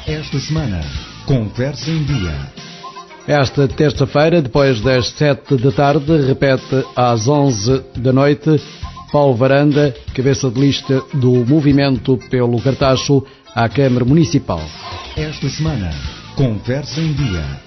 Esta semana, Conversa em Dia. Esta terça-feira, depois das 7 da tarde, repete às 11 da noite, Paulo Varanda, cabeça de lista do Movimento pelo Cartacho à Câmara Municipal. Esta semana, Conversa em Dia.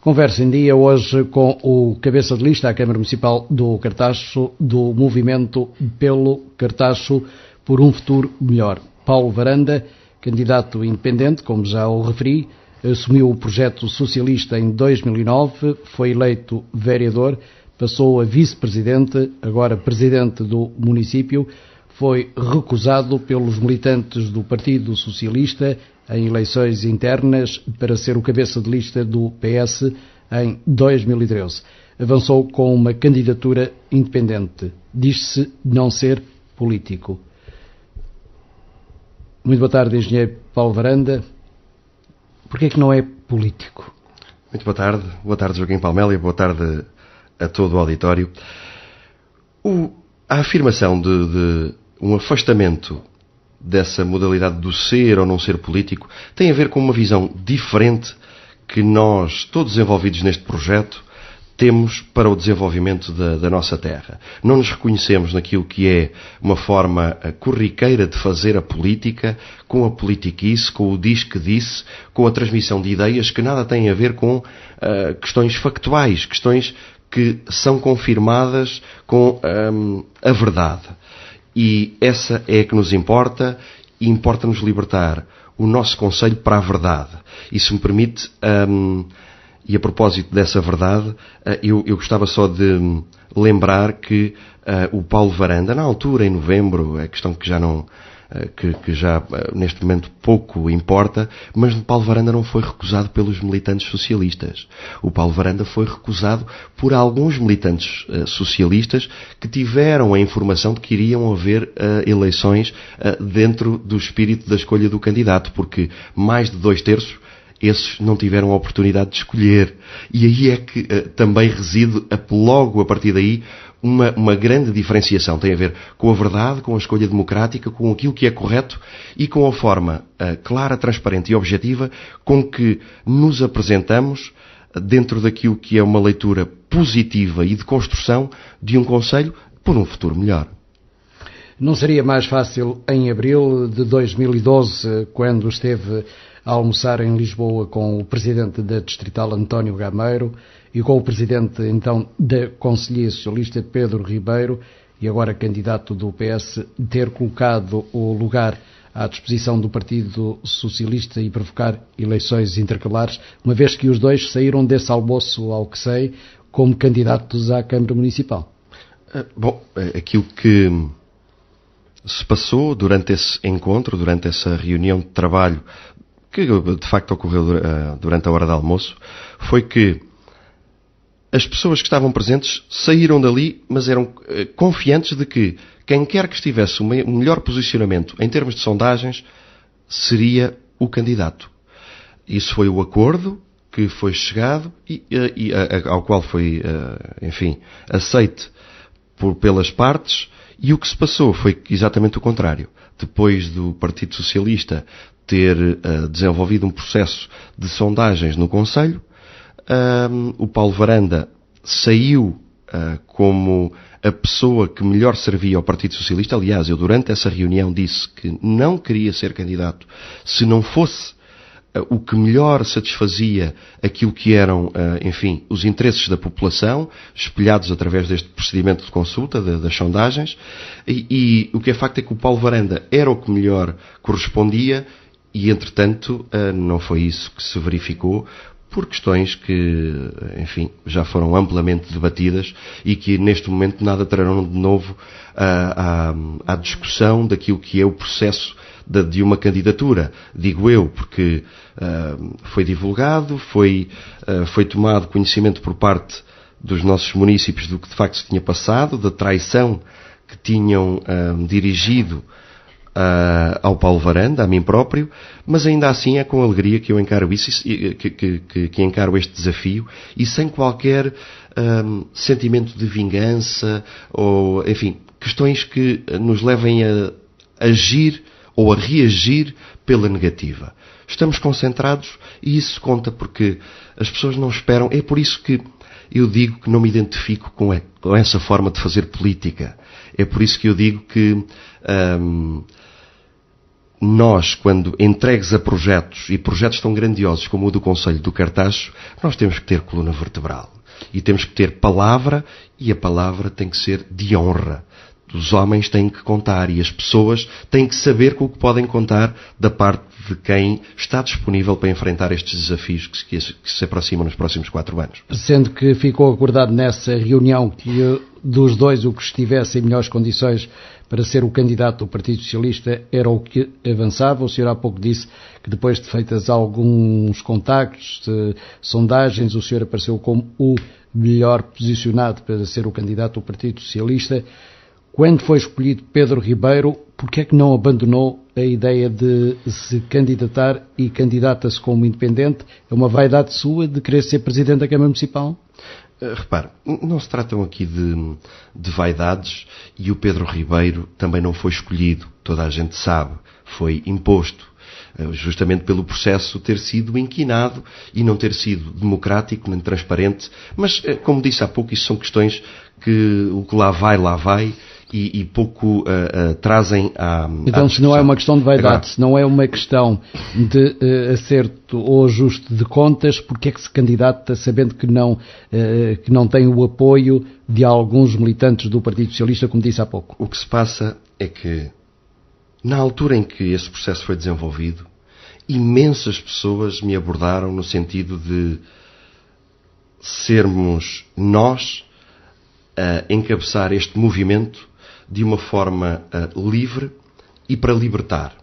Conversa em Dia hoje com o cabeça de lista à Câmara Municipal do Cartacho, do Movimento pelo Cartacho por um futuro melhor. Paulo Varanda, candidato independente, como já o referi, assumiu o projeto socialista em 2009, foi eleito vereador, passou a vice-presidente, agora presidente do município, foi recusado pelos militantes do Partido Socialista em eleições internas para ser o cabeça de lista do PS em 2013. Avançou com uma candidatura independente. Diz-se não ser político. Muito boa tarde, engenheiro Paulo Varanda. Porquê é que não é político? Muito boa tarde Joaquim Palmélia, boa tarde a todo o auditório. A afirmação de um afastamento dessa modalidade do ser ou não ser político tem a ver com uma visão diferente que nós, todos envolvidos neste projeto, temos para o desenvolvimento da nossa terra. Não nos reconhecemos naquilo que é uma forma corriqueira de fazer a política, com a politiquice, com o diz que disse, com a transmissão de ideias que nada têm a ver com questões factuais, questões que são confirmadas com a verdade. E essa é a que nos importa, e importa-nos libertar o nosso conselho para a verdade. E se me permite, e a propósito dessa verdade, eu gostava só de lembrar que o Paulo Varanda, na altura, em novembro, é questão que já não, que já neste momento pouco importa, mas o Paulo Varanda não foi recusado pelos militantes socialistas. O Paulo Varanda foi recusado por alguns militantes socialistas que tiveram a informação de que iriam haver eleições dentro do espírito da escolha do candidato, porque mais de 2/3 esses não tiveram a oportunidade de escolher. E aí é que também reside, logo a partir daí, uma grande diferenciação. Tem a ver com a verdade, com a escolha democrática, com aquilo que é correto e com a forma clara, transparente e objetiva com que nos apresentamos dentro daquilo que é uma leitura positiva e de construção de um concelho por um futuro melhor. Não seria mais fácil em abril de 2012, quando esteve a almoçar em Lisboa com o presidente da Distrital, António Gameiro, e com o presidente, então, da Conselhia Socialista, Pedro Ribeiro, e agora candidato do PS, ter colocado o lugar à disposição do Partido Socialista e provocar eleições intercalares, uma vez que os dois saíram desse almoço, ao que sei, como candidatos à Câmara Municipal? Bom, aquilo que se passou durante esse encontro, durante essa reunião de trabalho, que de facto ocorreu durante a hora de almoço, foi que as pessoas que estavam presentes saíram dali, mas eram confiantes de que quem quer que estivesse um melhor posicionamento em termos de sondagens seria o candidato. Isso foi o acordo que foi chegado e ao qual foi, enfim, aceite pelas partes, e o que se passou foi exatamente o contrário. Depois do Partido Socialista ter desenvolvido um processo de sondagens no Conselho, o Paulo Varanda saiu como a pessoa que melhor servia ao Partido Socialista. Aliás, eu durante essa reunião disse que não queria ser candidato se não fosse o que melhor satisfazia aquilo que eram, enfim, os interesses da população, espelhados através deste procedimento de consulta, das sondagens, e o que é facto é que o Paulo Varanda era o que melhor correspondia, e entretanto não foi isso que se verificou, por questões que, enfim, já foram amplamente debatidas e que neste momento nada trarão de novo à discussão daquilo que é o processo de uma candidatura, digo eu, porque foi divulgado, foi tomado conhecimento por parte dos nossos municípios do que de facto se tinha passado, da traição que tinham dirigido ao Paulo Varanda, a mim próprio, mas ainda assim é com alegria que eu encaro isso, que encaro este desafio, e sem qualquer sentimento de vingança ou, enfim, questões que nos levem a agir ou a reagir pela negativa. Estamos concentrados e isso conta, porque as pessoas não esperam. É por isso que eu digo que não me identifico com essa forma de fazer política. É por isso que eu digo que nós, quando entregues a projetos, e projetos tão grandiosos como o do Conselho do Cartaxo, nós temos que ter coluna vertebral. E temos que ter palavra, e a palavra tem que ser de honra. Os homens têm que contar e as pessoas têm que saber com o que podem contar da parte de quem está disponível para enfrentar estes desafios que se aproximam nos próximos 4 anos. Sendo que ficou acordado nessa reunião que dos dois o que estivesse em melhores condições para ser o candidato do Partido Socialista era o que avançava. O senhor há pouco disse que depois de feitas alguns contactos, de sondagens, o senhor apareceu como o melhor posicionado para ser o candidato do Partido Socialista. Quando foi escolhido Pedro Ribeiro, por que é que não abandonou a ideia de se candidatar e candidata-se como independente? É uma vaidade sua de querer ser Presidente da Câmara Municipal? Repare, não se tratam aqui de vaidades, e o Pedro Ribeiro também não foi escolhido, toda a gente sabe, foi imposto, justamente pelo processo ter sido inquinado e não ter sido democrático nem transparente, mas, como disse há pouco, isso são questões que o que lá vai, e pouco trazem à Então, se não é uma questão de vaidade, se não é uma questão de acerto ou ajuste de contas, porque é que se candidata sabendo que não tem o apoio de alguns militantes do Partido Socialista, como disse há pouco? O que se passa é que, na altura em que esse processo foi desenvolvido, imensas pessoas me abordaram no sentido de sermos nós a encabeçar este movimento de uma forma livre e para libertar.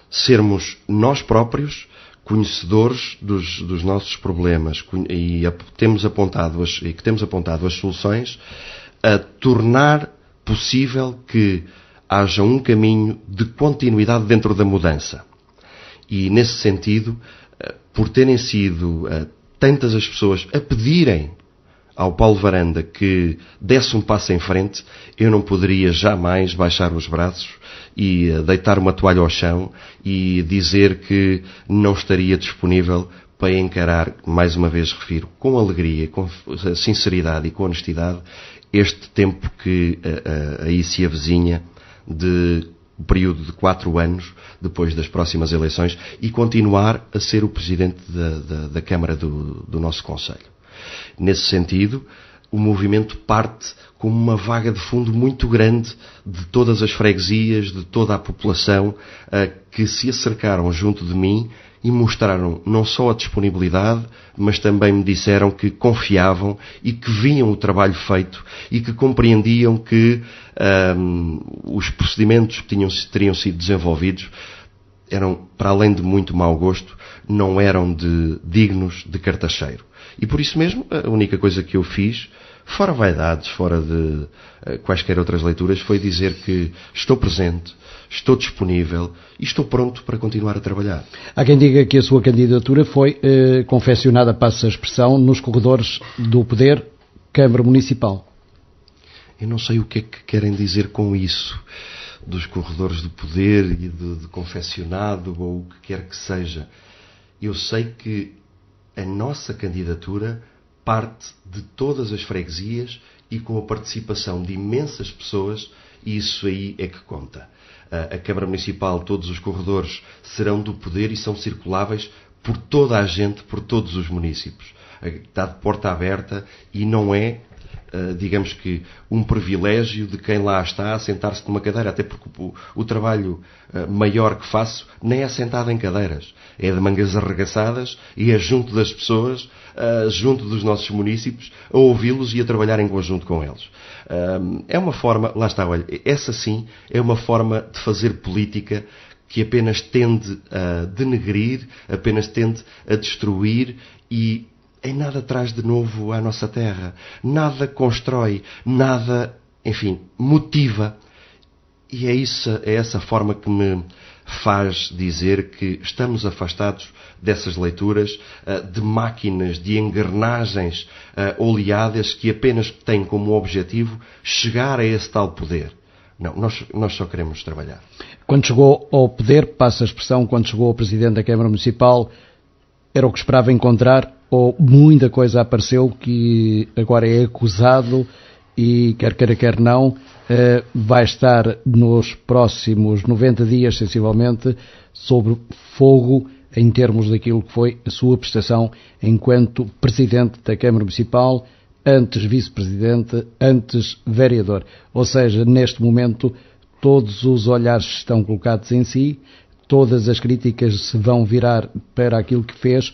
Sermos nós próprios conhecedores dos nossos problemas e que temos apontado as soluções, a tornar possível que haja um caminho de continuidade dentro da mudança. E, nesse sentido, por terem sido tantas as pessoas a pedirem ao Paulo Varanda que desse um passo em frente, eu não poderia jamais baixar os braços e deitar uma toalha ao chão e dizer que não estaria disponível para encarar, mais uma vez refiro, com alegria, com sinceridade e com honestidade, este tempo que aí se avizinha de um período de 4 anos depois das próximas eleições, e continuar a ser o Presidente da Câmara do nosso Conselho. Nesse sentido, o movimento parte como uma vaga de fundo muito grande de todas as freguesias, de toda a população que se acercaram junto de mim e mostraram não só a disponibilidade, mas também me disseram que confiavam e que viam o trabalho feito e que compreendiam que os procedimentos que teriam sido desenvolvidos eram, para além de muito mau gosto, não eram dignos de cartacheiro. E por isso mesmo, a única coisa que eu fiz, fora vaidades, fora de quaisquer outras leituras, foi dizer que estou presente, estou disponível e estou pronto para continuar a trabalhar. Há quem diga que a sua candidatura foi confeccionada, passa a expressão, nos corredores do poder, Câmara Municipal. Eu não sei o que é que querem dizer com isso, dos corredores do poder e de confeccionado ou o que quer que seja. Eu sei que a nossa candidatura parte de todas as freguesias e com a participação de imensas pessoas, e isso aí é que conta. A Câmara Municipal, todos os corredores serão do poder e são circuláveis por toda a gente, por todos os municípios. Está de porta aberta e não é, digamos que, um privilégio de quem lá está a sentar-se numa cadeira, até porque o trabalho maior que faço nem é sentado em cadeiras, é de mangas arregaçadas e é junto das pessoas, junto dos nossos municípios, a ouvi-los e a trabalhar em conjunto com eles. É uma forma, lá está, olha, essa sim é uma forma de fazer política que apenas tende a denegrir, apenas tende a destruir e em nada traz de novo à nossa terra, nada constrói, nada, enfim, motiva. E é essa forma que me faz dizer que estamos afastados dessas leituras de máquinas, de engrenagens oleadas que apenas têm como objetivo chegar a esse tal poder. Não, nós só queremos trabalhar. Quando chegou ao poder, passa a expressão, quando chegou ao Presidente da Câmara Municipal, era o que esperava encontrar ou muita coisa apareceu que agora é acusado e, quer queira, quer não, vai estar nos próximos 90 dias, sensivelmente, sob fogo em termos daquilo que foi a sua prestação enquanto Presidente da Câmara Municipal, antes Vice-Presidente, antes Vereador. Ou seja, neste momento, todos os olhares estão colocados em si, todas as críticas se vão virar para aquilo que fez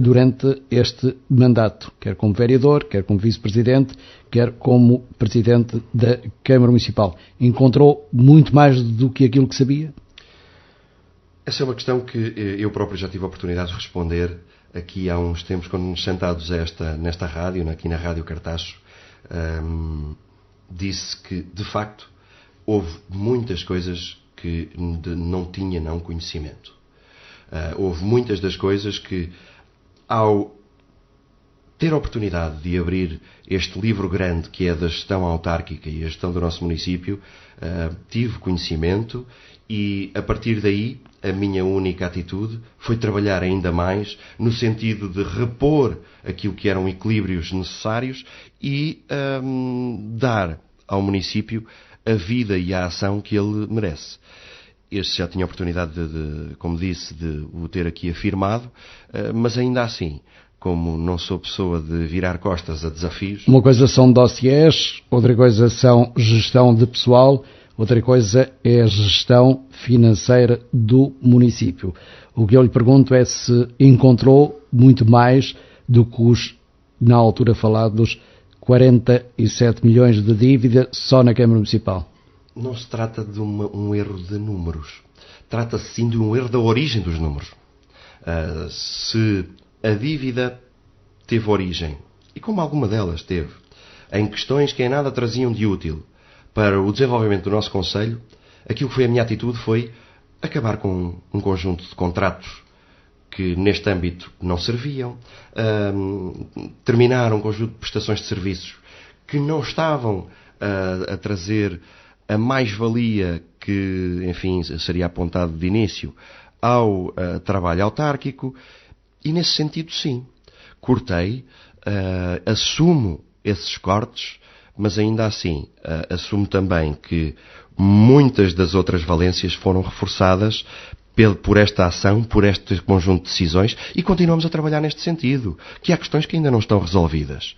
durante este mandato, quer como Vereador, quer como Vice-Presidente, quer como Presidente da Câmara Municipal. Encontrou muito mais do que aquilo que sabia? Essa é uma questão que eu próprio já tive a oportunidade de responder aqui há uns tempos, quando nos sentados nesta rádio, aqui na Rádio Cartacho, disse que, de facto, houve muitas coisas que não tinha conhecimento. Houve muitas das coisas que, ao ter a oportunidade de abrir este livro grande que é da gestão autárquica e a gestão do nosso município, tive conhecimento e, a partir daí, a minha única atitude foi trabalhar ainda mais no sentido de repor aquilo que eram equilíbrios necessários e dar ao município a vida e a ação que ele merece. Este já tinha a oportunidade como disse, de o ter aqui afirmado, mas ainda assim, como não sou pessoa de virar costas a desafios... Uma coisa são dossiês, outra coisa são gestão de pessoal, outra coisa é a gestão financeira do município. O que eu lhe pergunto é se encontrou muito mais do que os, na altura falados, 47 milhões de dívida só na Câmara Municipal. Não se trata de um erro de números. Trata-se sim de um erro da origem dos números. Se a dívida teve origem, e como alguma delas teve, em questões que em nada traziam de útil para o desenvolvimento do nosso concelho, aquilo que foi a minha atitude foi acabar com um conjunto de contratos que neste âmbito não serviam, terminar um conjunto de prestações de serviços que não estavam a trazer a mais-valia que, enfim, seria apontado de início ao trabalho autárquico, e nesse sentido, sim, cortei, assumo esses cortes, mas ainda assim assumo também que muitas das outras valências foram reforçadas por esta ação, por este conjunto de decisões, e continuamos a trabalhar neste sentido, que há questões que ainda não estão resolvidas.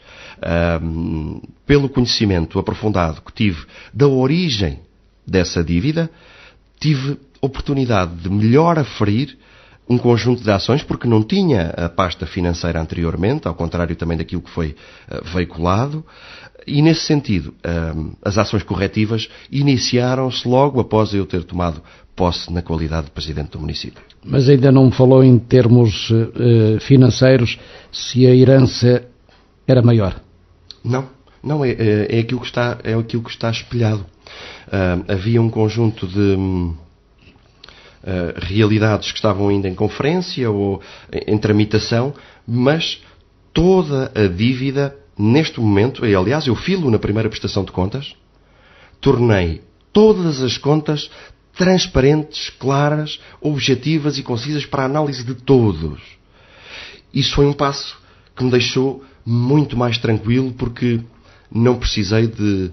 Pelo conhecimento aprofundado que tive da origem dessa dívida, tive oportunidade de melhor aferir um conjunto de ações, porque não tinha a pasta financeira anteriormente, ao contrário também daquilo que foi veiculado, e nesse sentido, as ações corretivas iniciaram-se logo após eu ter tomado posse na qualidade de Presidente do município. Mas ainda não me falou em termos financeiros se a herança era maior? Não, é aquilo que está espelhado. Havia um conjunto de realidades que estavam ainda em conferência ou em tramitação, mas toda a dívida neste momento, e aliás eu filo na primeira prestação de contas, tornei todas as contas transparentes, claras, objetivas e concisas para a análise de todos. Isso foi um passo que me deixou muito mais tranquilo, porque não precisei de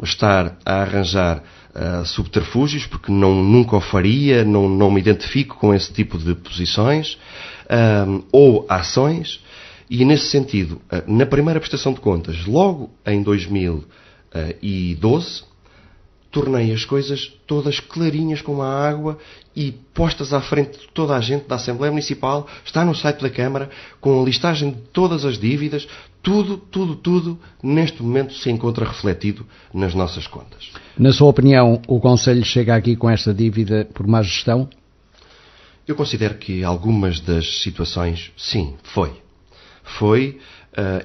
estar a arranjar subterfúgios, porque nunca o faria, não me identifico com esse tipo de posições ou ações, e nesse sentido, na primeira prestação de contas, logo em 2012, tornei as coisas todas clarinhas como a água e postas à frente de toda a gente da Assembleia Municipal, está no site da Câmara, com a listagem de todas as dívidas, tudo, neste momento se encontra refletido nas nossas contas. Na sua opinião, o Conselho chega aqui com esta dívida por má gestão? Eu considero que algumas das situações, sim, foi,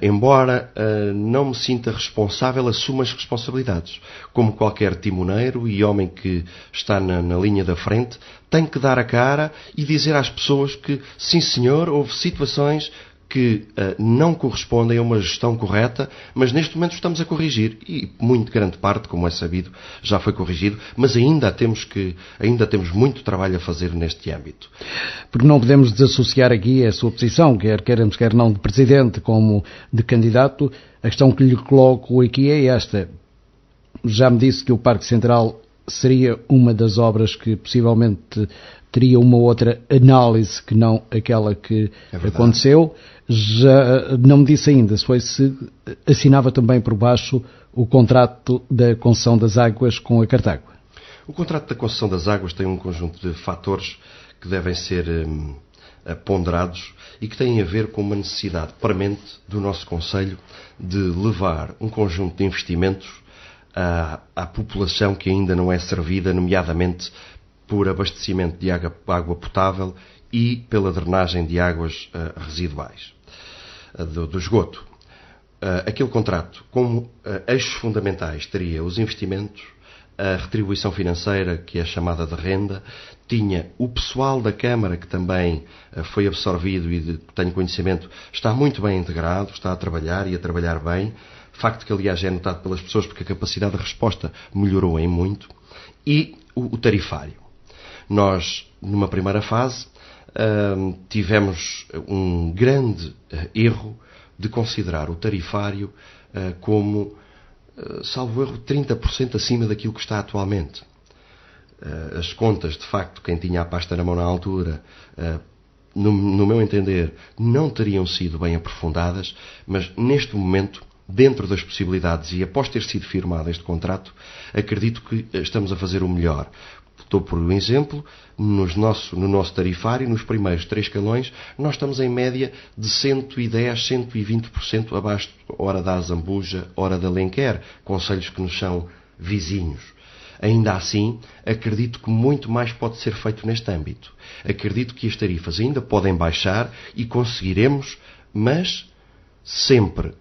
embora não me sinta responsável, assumo as responsabilidades. Como qualquer timoneiro e homem que está na linha da frente, tem que dar a cara e dizer às pessoas que, sim senhor, houve situações que não correspondem a uma gestão correta, mas neste momento estamos a corrigir e muito grande parte, como é sabido, já foi corrigido, mas ainda temos muito trabalho a fazer neste âmbito. Porque não podemos desassociar aqui a sua posição, quer queiramos, quer não, de Presidente como de candidato. A questão que lhe coloco aqui é esta. Já me disse que o Parque Central seria uma das obras que possivelmente teria uma outra análise que não aquela que aconteceu. Já não me disse ainda se assinava também por baixo o contrato da concessão das águas com a Cartago. O contrato da concessão das águas tem um conjunto de fatores que devem ser ponderados e que têm a ver com uma necessidade premente do nosso Concelho de levar um conjunto de investimentos à população que ainda não é servida, nomeadamente por abastecimento de água potável e pela drenagem de águas residuais do esgoto. Aquele contrato, como eixos fundamentais, teria os investimentos, a retribuição financeira, que é chamada de renda, tinha o pessoal da Câmara, que também foi absorvido e tenho conhecimento, está muito bem integrado, está a trabalhar e a trabalhar bem, facto que aliás é notado pelas pessoas porque a capacidade de resposta melhorou em muito, e o tarifário. Nós, numa primeira fase, tivemos um grande erro de considerar o tarifário como, salvo erro, 30% acima daquilo que está atualmente. As contas, de facto, quem tinha a pasta na mão na altura, no meu entender, não teriam sido bem aprofundadas, mas neste momento, dentro das possibilidades e após ter sido firmado este contrato, acredito que estamos a fazer o melhor. Estou por um exemplo, no nosso tarifário, nos primeiros 3 escalões, nós estamos em média de 110%, 120% abaixo, ora da Azambuja, ora da Alenquer, concelhos que nos são vizinhos. Ainda assim, acredito que muito mais pode ser feito neste âmbito. Acredito que as tarifas ainda podem baixar e conseguiremos, mas sempre,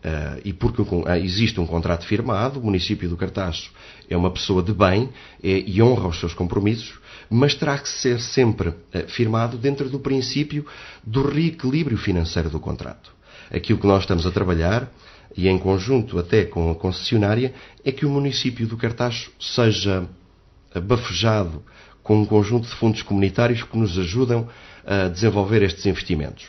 e porque existe um contrato firmado, o município do Cartaxo é uma pessoa de bem e honra os seus compromissos, mas terá que ser sempre firmado dentro do princípio do reequilíbrio financeiro do contrato. Aquilo que nós estamos a trabalhar, e em conjunto até com a concessionária, é que o município do Cartaxo seja bafejado com um conjunto de fundos comunitários que nos ajudam a desenvolver estes investimentos.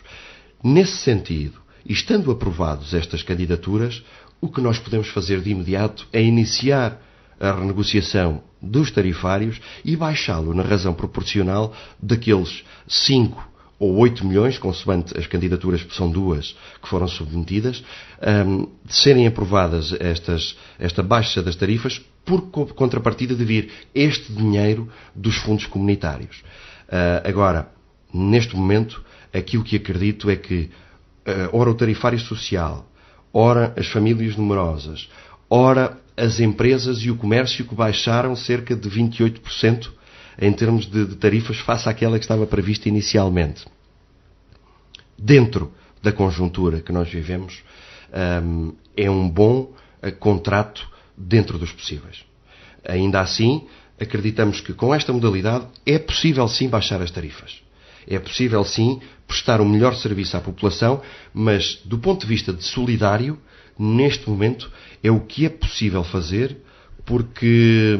Nesse sentido, e estando aprovados estas candidaturas, o que nós podemos fazer de imediato é iniciar a renegociação dos tarifários e baixá-lo na razão proporcional daqueles 5 ou 8 milhões, consoante as candidaturas, que são 2 que foram submetidas, de serem aprovadas esta baixa das tarifas por contrapartida de vir este dinheiro dos fundos comunitários. Agora, neste momento, aquilo que acredito é que ora o tarifário social, ora as famílias numerosas, ora as empresas e o comércio que baixaram cerca de 28% em termos de tarifas face àquela que estava prevista inicialmente. Dentro da conjuntura que nós vivemos, é um bom contrato dentro dos possíveis. Ainda assim, acreditamos que com esta modalidade é possível sim baixar as tarifas. É possível, sim, prestar um melhor serviço à população, mas, do ponto de vista de solidário, neste momento, é o que é possível fazer, porque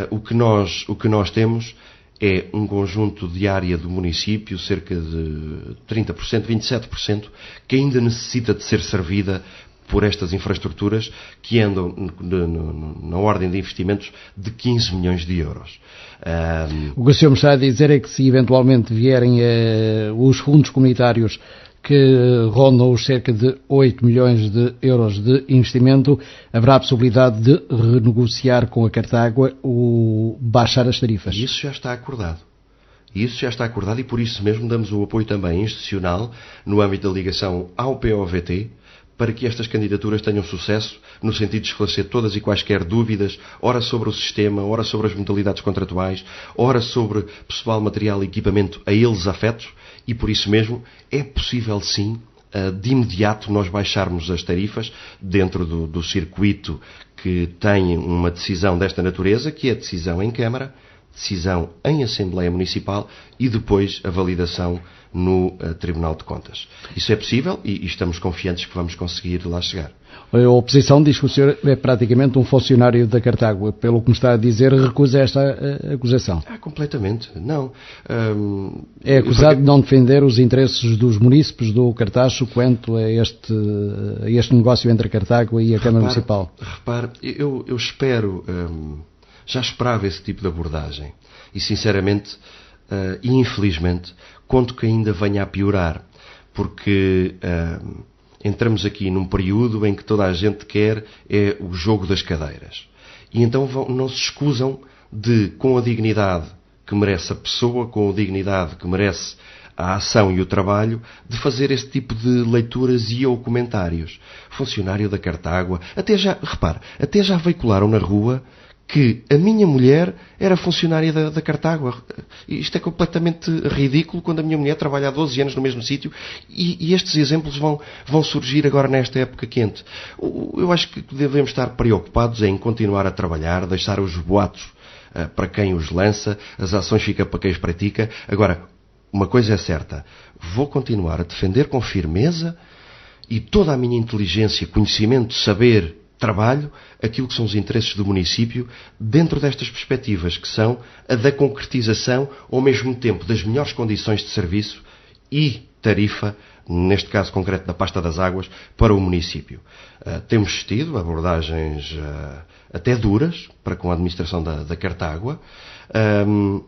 o que nós temos é um conjunto de área do município, cerca de 30%, 27%, que ainda necessita de ser servida por estas infraestruturas que andam na ordem de investimentos de 15 milhões de euros. O que o senhor me está a dizer é que se eventualmente vierem os fundos comunitários que rondam os cerca de 8 milhões de euros de investimento, haverá a possibilidade de renegociar com a Cartago o baixar as tarifas. Isso já está acordado. E por isso mesmo damos o apoio também institucional no âmbito da ligação ao POVT, para que estas candidaturas tenham sucesso, no sentido de esclarecer todas e quaisquer dúvidas, ora sobre o sistema, ora sobre as modalidades contratuais, ora sobre pessoal, material e equipamento a eles afetos, e por isso mesmo é possível sim, de imediato, nós baixarmos as tarifas dentro do circuito que tem uma decisão desta natureza, que é a decisão em Câmara, decisão em Assembleia Municipal e depois a validação no Tribunal de Contas. Isso é possível e estamos confiantes que vamos conseguir lá chegar. A oposição diz que o senhor é praticamente um funcionário da Cartago. Pelo que me está a dizer, recusa esta acusação. Completamente. Não. É acusado de não defender os interesses dos munícipes do Cartaxo quanto a este negócio entre a Cartago e a Câmara Municipal. Repare, eu espero, já esperava esse tipo de abordagem e, sinceramente, e infelizmente, conto que ainda venha a piorar, porque entramos aqui num período em que toda a gente quer o jogo das cadeiras. E então não se escusam de, com a dignidade que merece a pessoa, com a dignidade que merece a ação e o trabalho, de fazer esse tipo de leituras e ou comentários. Funcionário da Cartágua, até já veicularam na rua que a minha mulher era funcionária da Cartágua. Isto é completamente ridículo quando a minha mulher trabalha há 12 anos no mesmo sítio e estes exemplos vão surgir agora nesta época quente. Eu acho que devemos estar preocupados em continuar a trabalhar, deixar os boatos para quem os lança, as ações ficam para quem os pratica. Agora, uma coisa é certa, vou continuar a defender com firmeza e toda a minha inteligência, conhecimento, saber, trabalho, aquilo que são os interesses do município dentro destas perspectivas, que são a da concretização, ao mesmo tempo, das melhores condições de serviço e tarifa, neste caso concreto da pasta das águas, para o município. Temos tido abordagens até duras para com a administração da Cartágua,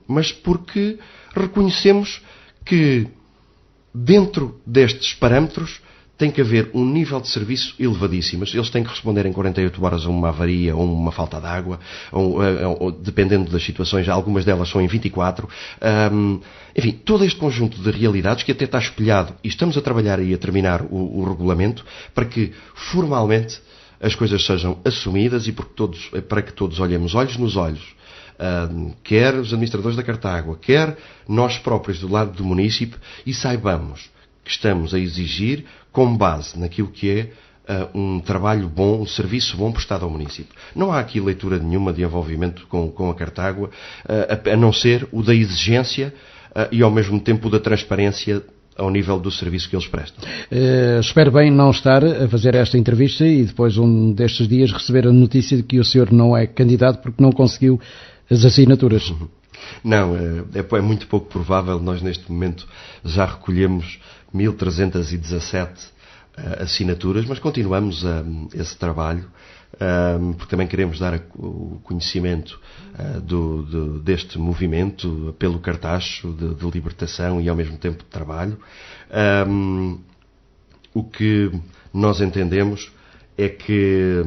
mas porque reconhecemos que dentro destes parâmetros tem que haver um nível de serviço elevadíssimo. Eles têm que responder em 48 horas a uma avaria ou uma falta de água, ou, dependendo das situações, algumas delas são em 24. Enfim, todo este conjunto de realidades que até está espelhado, e estamos a trabalhar e a terminar o regulamento, para que formalmente as coisas sejam assumidas e para que todos olhemos olhos nos olhos. Quer os administradores da Cartágua, quer nós próprios do lado do município, e saibamos que estamos a exigir com base naquilo que é um trabalho bom, um serviço bom prestado ao município. Não há aqui leitura nenhuma de envolvimento com a Cartágua, a não ser o da exigência e ao mesmo tempo o da transparência ao nível do serviço que eles prestam. Espero bem não estar a fazer esta entrevista e depois um destes dias receber a notícia de que o senhor não é candidato porque não conseguiu as assinaturas. Não, é muito pouco provável. Nós neste momento já recolhemos 1317 assinaturas, mas continuamos esse trabalho, porque também queremos dar o conhecimento deste movimento pelo Cartaxo de libertação e ao mesmo tempo de trabalho. O que nós entendemos é que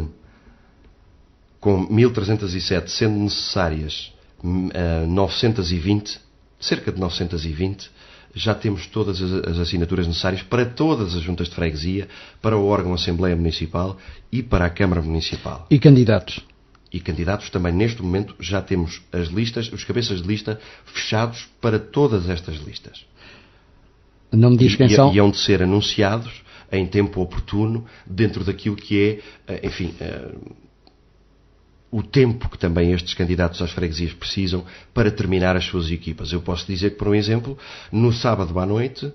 com 1307 sendo necessárias 920, cerca de 920, já temos todas as assinaturas necessárias para todas as juntas de freguesia, para o órgão Assembleia Municipal e para a Câmara Municipal. E candidatos? E candidatos também, neste momento, já temos as listas, os cabeças de lista fechados para todas estas listas. Não me diz quem são? E hão de ser anunciados em tempo oportuno, dentro daquilo que é, enfim, o tempo que também estes candidatos às freguesias precisam para terminar as suas equipas. Eu posso dizer que, por exemplo, no sábado à noite,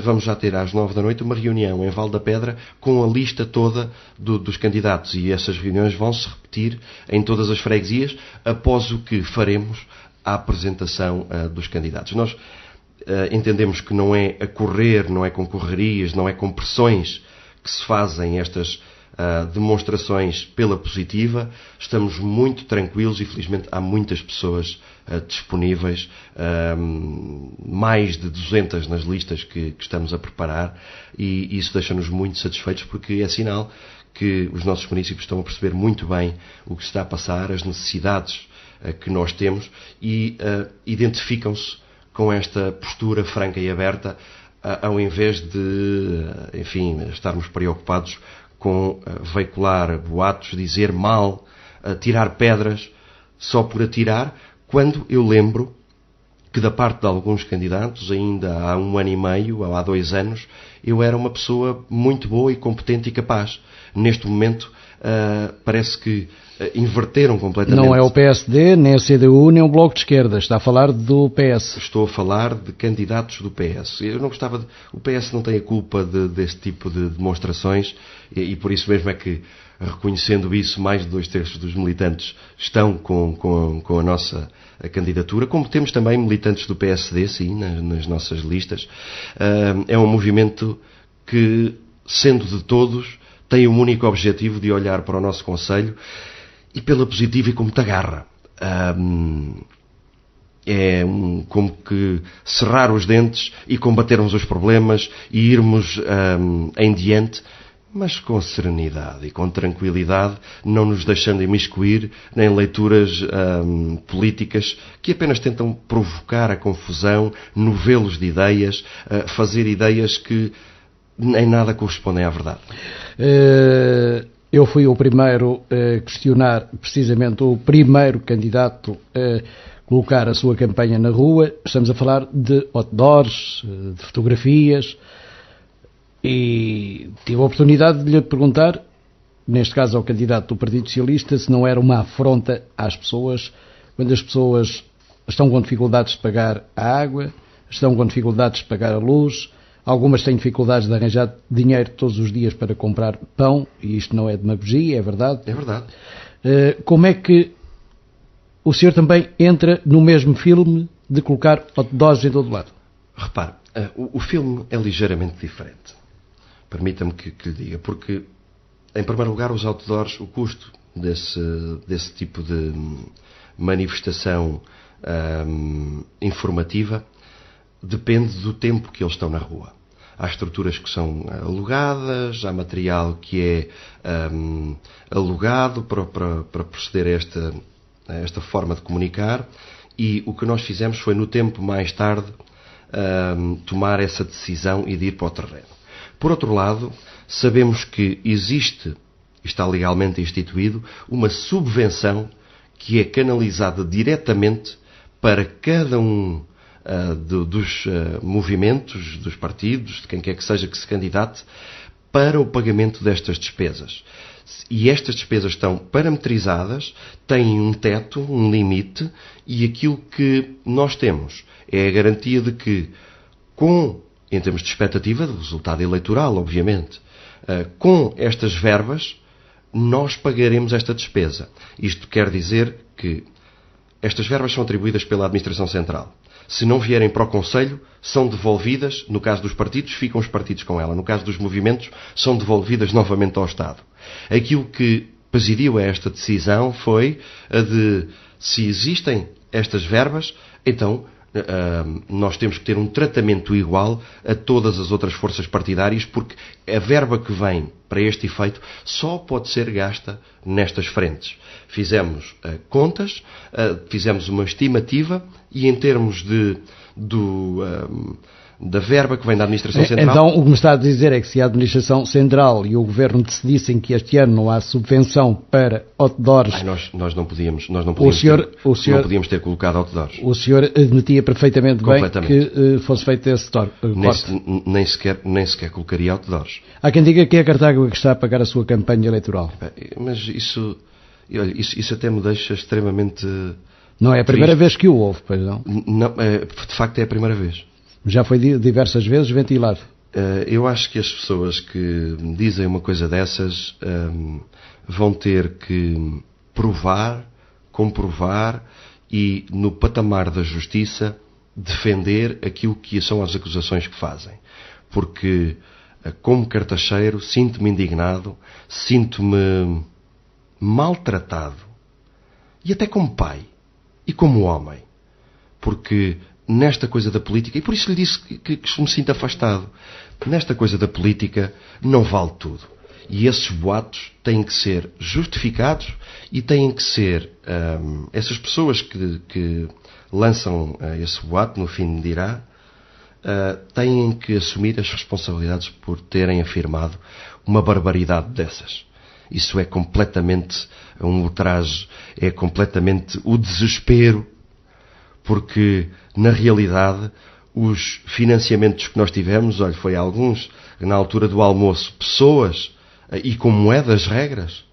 vamos já ter às 9 da noite uma reunião em Val da Pedra com a lista toda dos candidatos, e essas reuniões vão se repetir em todas as freguesias após o que faremos a apresentação dos candidatos. Nós entendemos que não é a correr, não é com correrias, não é com pressões que se fazem estas demonstrações pela positiva. Estamos muito tranquilos e felizmente há muitas pessoas disponíveis, mais de 200 nas listas que estamos a preparar, e isso deixa-nos muito satisfeitos, porque é sinal que os nossos municípios estão a perceber muito bem o que se está a passar, as necessidades que nós temos, e identificam-se com esta postura franca e aberta, ao invés de, enfim, estarmos preocupados com veicular boatos, dizer mal, tirar pedras só por atirar, quando eu lembro que da parte de alguns candidatos, ainda há 1 ano e meio, ou há 2 anos, eu era uma pessoa muito boa e competente e capaz. Neste momento, parece que inverteram completamente. Não é o PSD, nem a CDU, nem o Bloco de Esquerda. Está a falar do PS. Estou a falar de candidatos do PS. Eu não gostava de... O PS não tem a culpa desse tipo de demonstrações e por isso mesmo é que, reconhecendo isso, mais de 2/3 dos militantes estão com a nossa candidatura, como temos também militantes do PSD, sim, nas nossas listas. É um movimento que, sendo de todos, tem um único objetivo de olhar para o nosso concelho e pela positiva e com muita garra. Como que cerrar os dentes e combatermos os problemas e irmos em diante, mas com serenidade e com tranquilidade, não nos deixando imiscuir em leituras políticas que apenas tentam provocar a confusão, novelos de ideias, fazer ideias que em nada correspondem à verdade. Eu fui o primeiro a questionar, precisamente o primeiro candidato a colocar a sua campanha na rua. Estamos a falar de outdoors, de fotografias, e tive a oportunidade de lhe perguntar, neste caso ao candidato do Partido Socialista, se não era uma afronta às pessoas, quando as pessoas estão com dificuldades de pagar a água, estão com dificuldades de pagar a luz, algumas têm dificuldades de arranjar dinheiro todos os dias para comprar pão, e isto não é demagogia, é verdade. É verdade. Como é que o senhor também entra no mesmo filme de colocar outdoors em todo lado? Repare, o filme é ligeiramente diferente. Permita-me que lhe diga, porque, em primeiro lugar, os outdoors, o custo desse tipo de manifestação informativa depende do tempo que eles estão na rua. Há estruturas que são alugadas, há material que é alugado para proceder a esta forma de comunicar, e o que nós fizemos foi, no tempo mais tarde, tomar essa decisão e de ir para o terreno. Por outro lado, sabemos que existe, e está legalmente instituído, uma subvenção que é canalizada diretamente para cada um dos movimentos, dos partidos, de quem quer que seja que se candidate, para o pagamento destas despesas. E estas despesas estão parametrizadas, têm um teto, um limite, e aquilo que nós temos é a garantia de que, em termos de expectativa de resultado eleitoral, obviamente, com estas verbas, nós pagaremos esta despesa. Isto quer dizer que estas verbas são atribuídas pela Administração Central. Se não vierem para o Conselho, são devolvidas, no caso dos partidos, ficam os partidos com ela. No caso dos movimentos, são devolvidas novamente ao Estado. Aquilo que presidiu a esta decisão foi a de, se existem estas verbas, então nós temos que ter um tratamento igual a todas as outras forças partidárias, porque a verba que vem para este efeito só pode ser gasta nestas frentes. Fizemos contas, fizemos uma estimativa, e em termos da verba que vem da Administração Central... Então, o que me está a dizer é que se a Administração Central e o Governo decidissem que este ano não há subvenção para outdoors... Nós não podíamos ter colocado outdoors. O senhor admitia perfeitamente bem que fosse feito esse corte. Nem sequer colocaria outdoors. Há quem diga que é a Cartago que está a pagar a sua campanha eleitoral. Mas isso até me deixa extremamente... Não é a primeira vez que o houve, pois não? Não, de facto é a primeira vez. Já foi diversas vezes ventilado. Eu acho que as pessoas que dizem uma coisa dessas vão ter que provar, comprovar e, no patamar da justiça, defender aquilo que são as acusações que fazem. Porque, como cartacheiro, sinto-me indignado, sinto-me maltratado, e até como pai e como homem, porque nesta coisa da política, e por isso lhe disse que me sinto afastado, nesta coisa da política não vale tudo. E esses boatos têm que ser justificados e têm que ser... essas pessoas que lançam esse boato, no fim dirá, têm que assumir as responsabilidades por terem afirmado uma barbaridade dessas. Isso é completamente um ultraje, é completamente o desespero, porque, na realidade, os financiamentos que nós tivemos, olha, foi alguns, na altura do almoço, pessoas, e com moedas regras,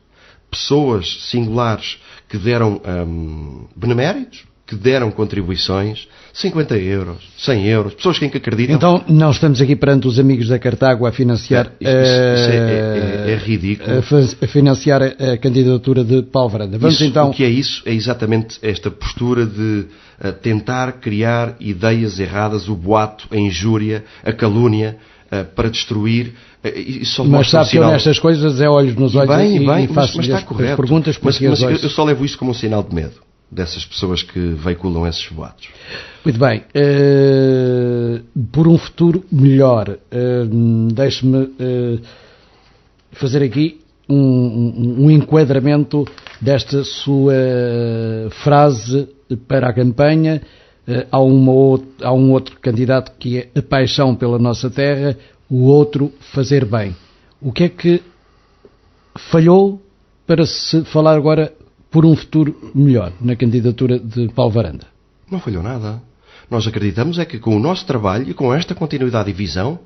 pessoas singulares que deram beneméritos, que deram contribuições, 50 euros, 100 euros, pessoas que acreditam. Então, não estamos aqui perante os amigos da Cartago a financiar... É ridículo. A financiar a candidatura de Paulo Varanda. O que é isso? É exatamente esta postura de tentar criar ideias erradas, o boato, a injúria, a calúnia, para destruir... Mas sabe que eu nestas coisas é olhos nos olhos e faço mas está correto. Perguntas mas eu só levo isso como um sinal de medo dessas pessoas que veiculam esses boatos. Muito bem. Por um futuro melhor, deixe-me fazer aqui um enquadramento desta sua frase para a campanha. Há um outro candidato que é a paixão pela nossa terra, o outro fazer bem. O que é que falhou para se falar agora por um futuro melhor na candidatura de Paulo Varanda? Não falhou nada. Nós acreditamos é que com o nosso trabalho e com esta continuidade e visão,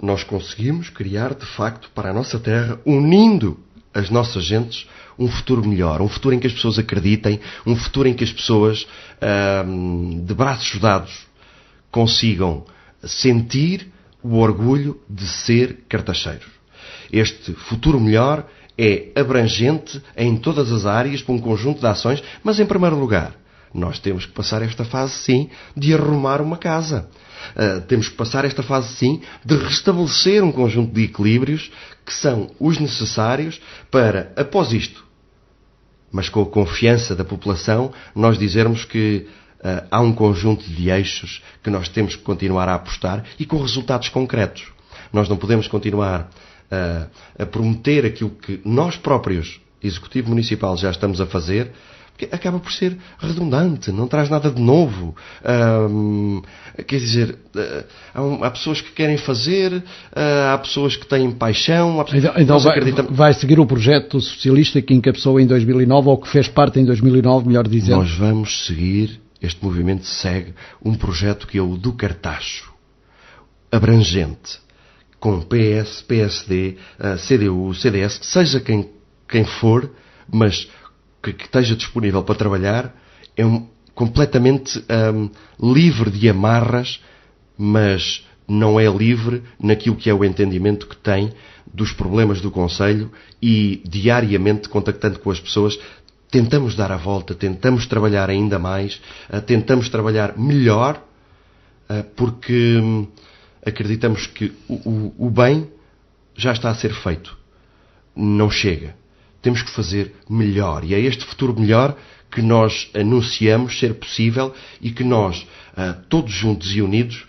nós conseguimos criar, de facto, para a nossa terra, unindo as nossas gentes, um futuro melhor, um futuro em que as pessoas acreditem, um futuro em que as pessoas, de braços dados, consigam sentir o orgulho de ser cartacheiros. Este futuro melhor é abrangente em todas as áreas, para um conjunto de ações, mas em primeiro lugar, nós temos que passar esta fase, sim, de arrumar uma casa. Temos que passar esta fase, sim, de restabelecer um conjunto de equilíbrios que são os necessários para, após isto, mas com a confiança da população, nós dizermos que há um conjunto de eixos que nós temos que continuar a apostar e com resultados concretos. Nós não podemos continuar a prometer aquilo que nós próprios, Executivo Municipal, já estamos a fazer, porque acaba por ser redundante, não traz nada de novo. Quer dizer, há pessoas que querem fazer, há pessoas que têm paixão, há pessoas que então vai seguir o projeto socialista que encabeçou em 2009, ou que fez parte em 2009, melhor dizendo? Nós vamos seguir, este movimento segue um projeto que é o do Cartacho, abrangente, com PS, PSD, CDU, CDS, seja quem for, mas que esteja disponível para trabalhar, é completamente livre de amarras, mas não é livre naquilo que é o entendimento que tem dos problemas do Conselho e diariamente contactando com as pessoas, tentamos dar a volta, tentamos trabalhar ainda mais, tentamos trabalhar melhor, porque acreditamos que o bem já está a ser feito. Não chega. Temos que fazer melhor. E é este futuro melhor que nós anunciamos ser possível e que nós, todos juntos e unidos,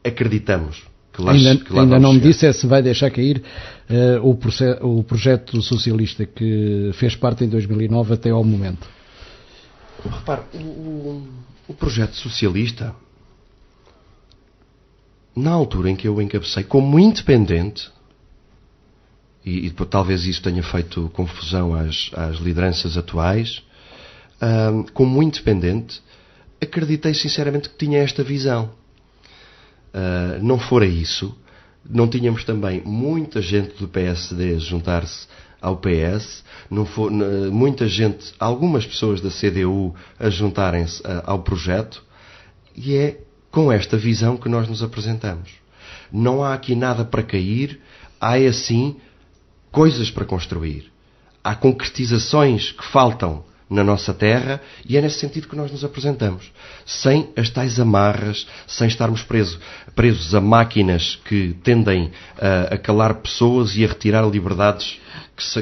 acreditamos que lá ainda não me chegar. disse se vai deixar cair o projeto socialista que fez parte em 2009 até ao momento. Repare, o projeto socialista, na altura em que eu o encabecei como independente, e talvez isso tenha feito confusão às lideranças atuais, como independente, acreditei sinceramente que tinha esta visão. Não fora isso, não tínhamos também muita gente do PSD a juntar-se ao PS, muita gente, algumas pessoas da CDU a juntarem-se ao projeto, e é com esta visão que nós nos apresentamos. Não há aqui nada para cair, há assim coisas para construir. Há concretizações que faltam na nossa terra e é nesse sentido que nós nos apresentamos. Sem as tais amarras, sem estarmos presos a máquinas que tendem a calar pessoas e a retirar liberdades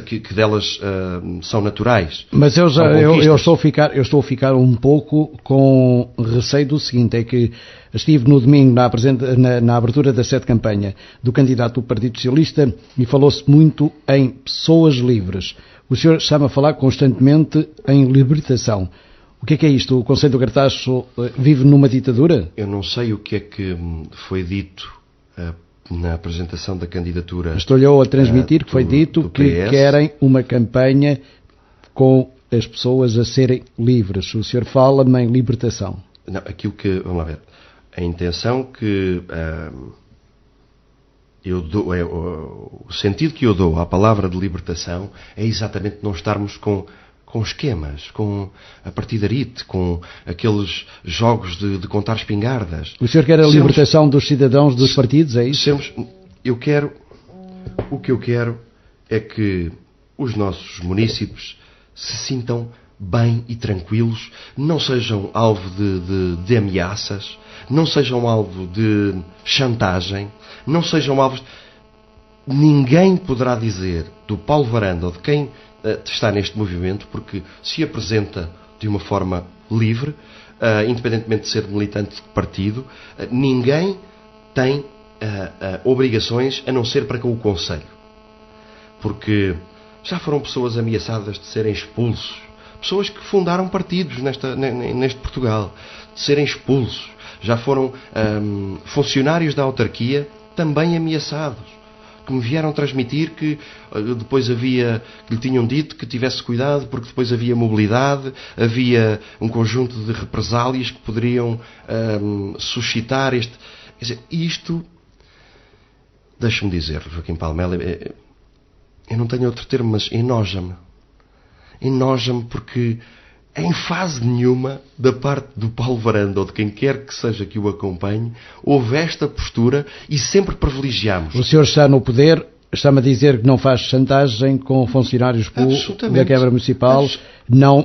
que delas são naturais. Mas eu estou a ficar um pouco com receio do seguinte, é que estive no domingo na abertura da sede de campanha do candidato do Partido Socialista e falou-se muito em pessoas livres. O senhor está-me a falar constantemente em libertação. O que é isto? O Conselho do Cartacho vive numa ditadura? Eu não sei o que é que foi dito na apresentação da candidatura. Estou-lhe a transmitir que foi dito que querem uma campanha com as pessoas a serem livres. O senhor fala-me em libertação. Não, aquilo que... Vamos lá ver. A intenção que eu dou... o sentido que eu dou à palavra de libertação é exatamente não estarmos com esquemas, com a partidarite, com aqueles jogos de contar espingardas. O senhor quer a libertação dos cidadãos dos partidos, é isso? O que eu quero é que os nossos munícipes se sintam bem e tranquilos, não sejam alvo de ameaças, não sejam alvo de chantagem, não sejam alvos... Ninguém poderá dizer do Paulo Varanda ou de quem está neste movimento, porque se apresenta de uma forma livre, independentemente de ser militante de partido, ninguém tem obrigações a não ser para com o Conselho. Porque já foram pessoas ameaçadas de serem expulsos, pessoas que fundaram partidos neste Portugal, de serem expulsos. Já foram funcionários da autarquia também ameaçados, que me vieram transmitir que depois que lhe tinham dito que tivesse cuidado porque depois havia mobilidade, havia um conjunto de represálias que poderiam suscitar este... Quer dizer, isto, deixe-me dizer, Joaquim Palmela, eu não tenho outro termo, mas enoja-me. Enoja-me porque em fase nenhuma, da parte do Paulo Varanda ou de quem quer que seja que o acompanhe, houve esta postura e sempre privilegiamos. O senhor está no poder, está-me a dizer que não faz chantagem com funcionários da Câmara Municipal, não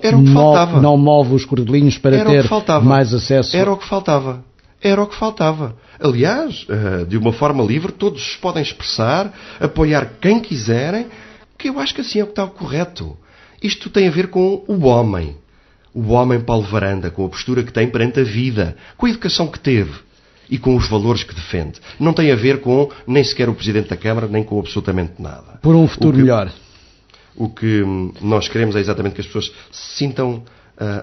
move os cordelinhos para ter mais acesso. Era o que faltava. Era o que faltava. Aliás, de uma forma livre, todos se podem expressar, apoiar quem quiserem, que eu acho que assim é o que está correto. Isto tem a ver com o homem Paulo Varanda, com a postura que tem perante a vida, com a educação que teve e com os valores que defende. Não tem a ver com nem sequer o Presidente da Câmara, nem com absolutamente nada. Por um futuro melhor. O que nós queremos é exatamente que as pessoas se sintam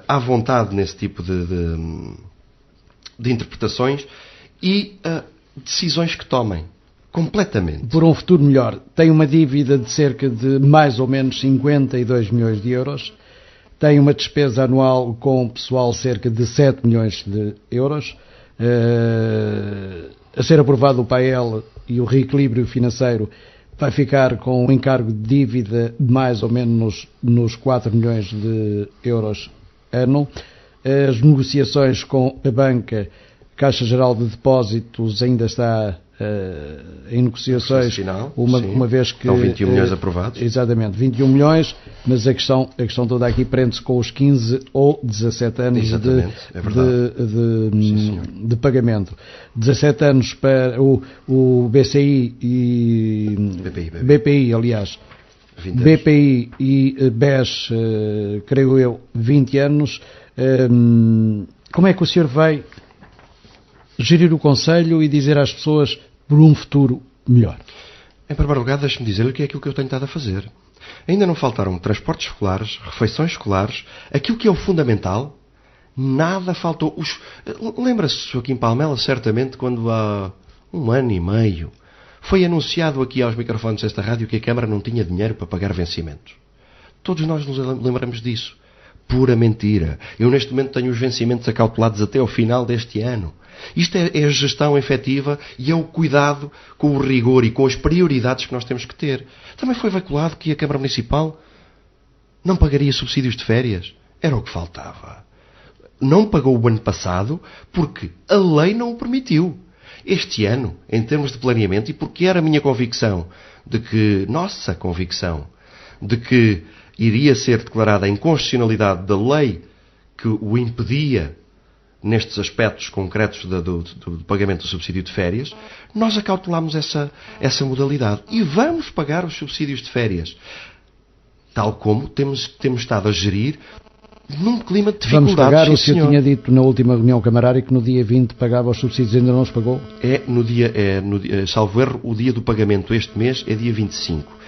à vontade nesse tipo de interpretações e decisões que tomem. Completamente. Por um futuro melhor. Tem uma dívida de cerca de mais ou menos 52 milhões de euros. Tem uma despesa anual com pessoal cerca de 7 milhões de euros. A ser aprovado o PAEL e o reequilíbrio financeiro vai ficar com um encargo de dívida de mais ou menos nos 4 milhões de euros ano. As negociações com a banca, Caixa Geral de Depósitos, ainda está em negociações, final, uma vez que... Estão 21 milhões aprovados. Exatamente, 21 milhões, mas a questão toda aqui prende-se com os 15 ou 17 anos de pagamento. 17 anos para o BCI e... BPI, aliás. BPI e BES, creio eu, 20 anos. Como é que o senhor vai gerir o Conselho e dizer às pessoas por um futuro melhor? Em primeiro lugar, deixe-me dizer-lhe que é aquilo que eu tenho estado a fazer. Ainda não faltaram transportes escolares, refeições escolares, aquilo que é o fundamental, nada faltou. Lembra-se, Joaquim Palmela, certamente, quando há 1 ano e meio foi anunciado aqui aos microfones desta rádio que a Câmara não tinha dinheiro para pagar vencimentos. Todos nós nos lembramos disso. Pura mentira. Eu neste momento tenho os vencimentos acautelados até ao final deste ano. Isto é a gestão efetiva e é o cuidado com o rigor e com as prioridades que nós temos que ter. Também foi veiculado que a Câmara Municipal não pagaria subsídios de férias. Era o que faltava. Não pagou o ano passado porque a lei não o permitiu. Este ano, em termos de planeamento, e porque era a minha convicção, nossa convicção, de que iria ser declarada a inconstitucionalidade da lei que o impedia nestes aspectos concretos do pagamento do subsídio de férias, nós acautelámos essa modalidade. E vamos pagar os subsídios de férias, tal como temos estado a gerir num clima de dificuldades. Vamos pagar, o senhor tinha dito na última reunião camarária que no dia 20 pagava os subsídios, ainda não os pagou? Salvo erro, o dia do pagamento este mês é dia 25.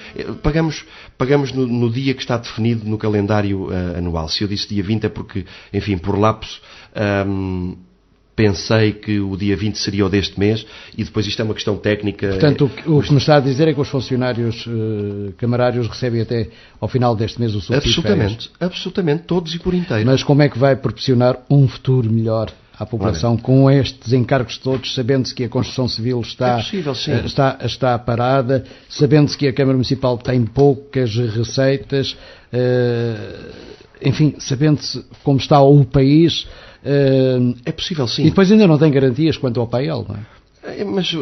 Pagamos no dia que está definido no calendário anual. Se eu disse dia 20 é porque, enfim, por lapso, pensei que o dia 20 seria o deste mês e depois isto é uma questão técnica. Portanto, o que me está a dizer é que os funcionários camarários recebem até ao final deste mês o subsídio de férias. Absolutamente, todos e por inteiro. Mas como é que vai proporcionar um futuro melhor à população com estes encargos todos, sabendo-se que a construção civil está parada, sabendo-se que a Câmara Municipal tem poucas receitas, enfim, sabendo-se como está o país. É possível, sim. E depois ainda não tem garantias quanto ao PAEL, não é? Mas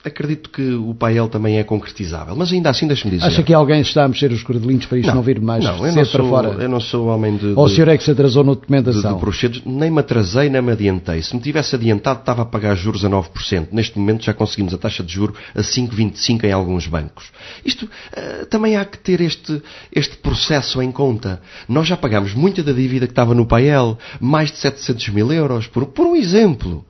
acredito que o PAEL também é concretizável. Mas ainda assim, deixe-me dizer... Acha que alguém está a mexer os cordelinhos para isto não vir mais cedo para fora? Eu não sou homem de... Ou o senhor é que se atrasou na documentação? De brochedos. Nem me atrasei, nem me adiantei. Se me tivesse adiantado, estava a pagar juros a 9%. Neste momento já conseguimos a taxa de juros a 5,25% em alguns bancos. Isto também há que ter este processo em conta. Nós já pagámos muita da dívida que estava no PAEL, mais de 700 mil euros, por um exemplo.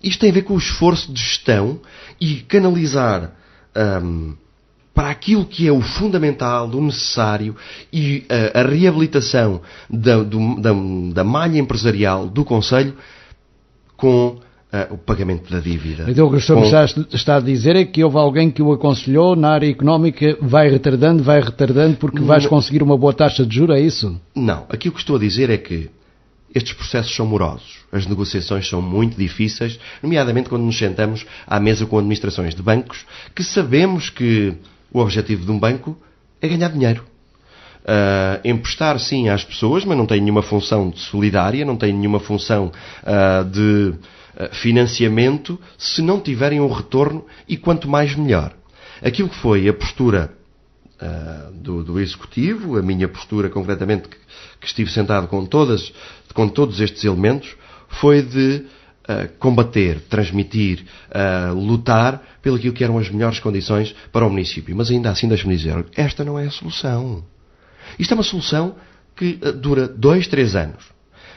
Isto tem a ver com o esforço de gestão e canalizar para aquilo que é o fundamental, o necessário e a reabilitação da malha empresarial do Concelho com o pagamento da dívida. Então o que o senhor está a dizer é que houve alguém que o aconselhou na área económica, vai retardando porque vais conseguir uma boa taxa de juros, é isso? Não. Aquilo que estou a dizer é que estes processos são morosos. As negociações são muito difíceis, nomeadamente quando nos sentamos à mesa com administrações de bancos, que sabemos que o objetivo de um banco é ganhar dinheiro. Emprestar, sim, às pessoas, mas não tem nenhuma função de solidária, não tem nenhuma função de financiamento, se não tiverem um retorno, e quanto mais melhor. Aquilo que foi a postura do Executivo, a minha postura concretamente, que estive sentado com todos estes elementos, foi de combater, transmitir, lutar pelo que eram as melhores condições para o município. Mas ainda assim, deixe-me dizer, esta não é a solução. Isto é uma solução que dura 2, 3 anos.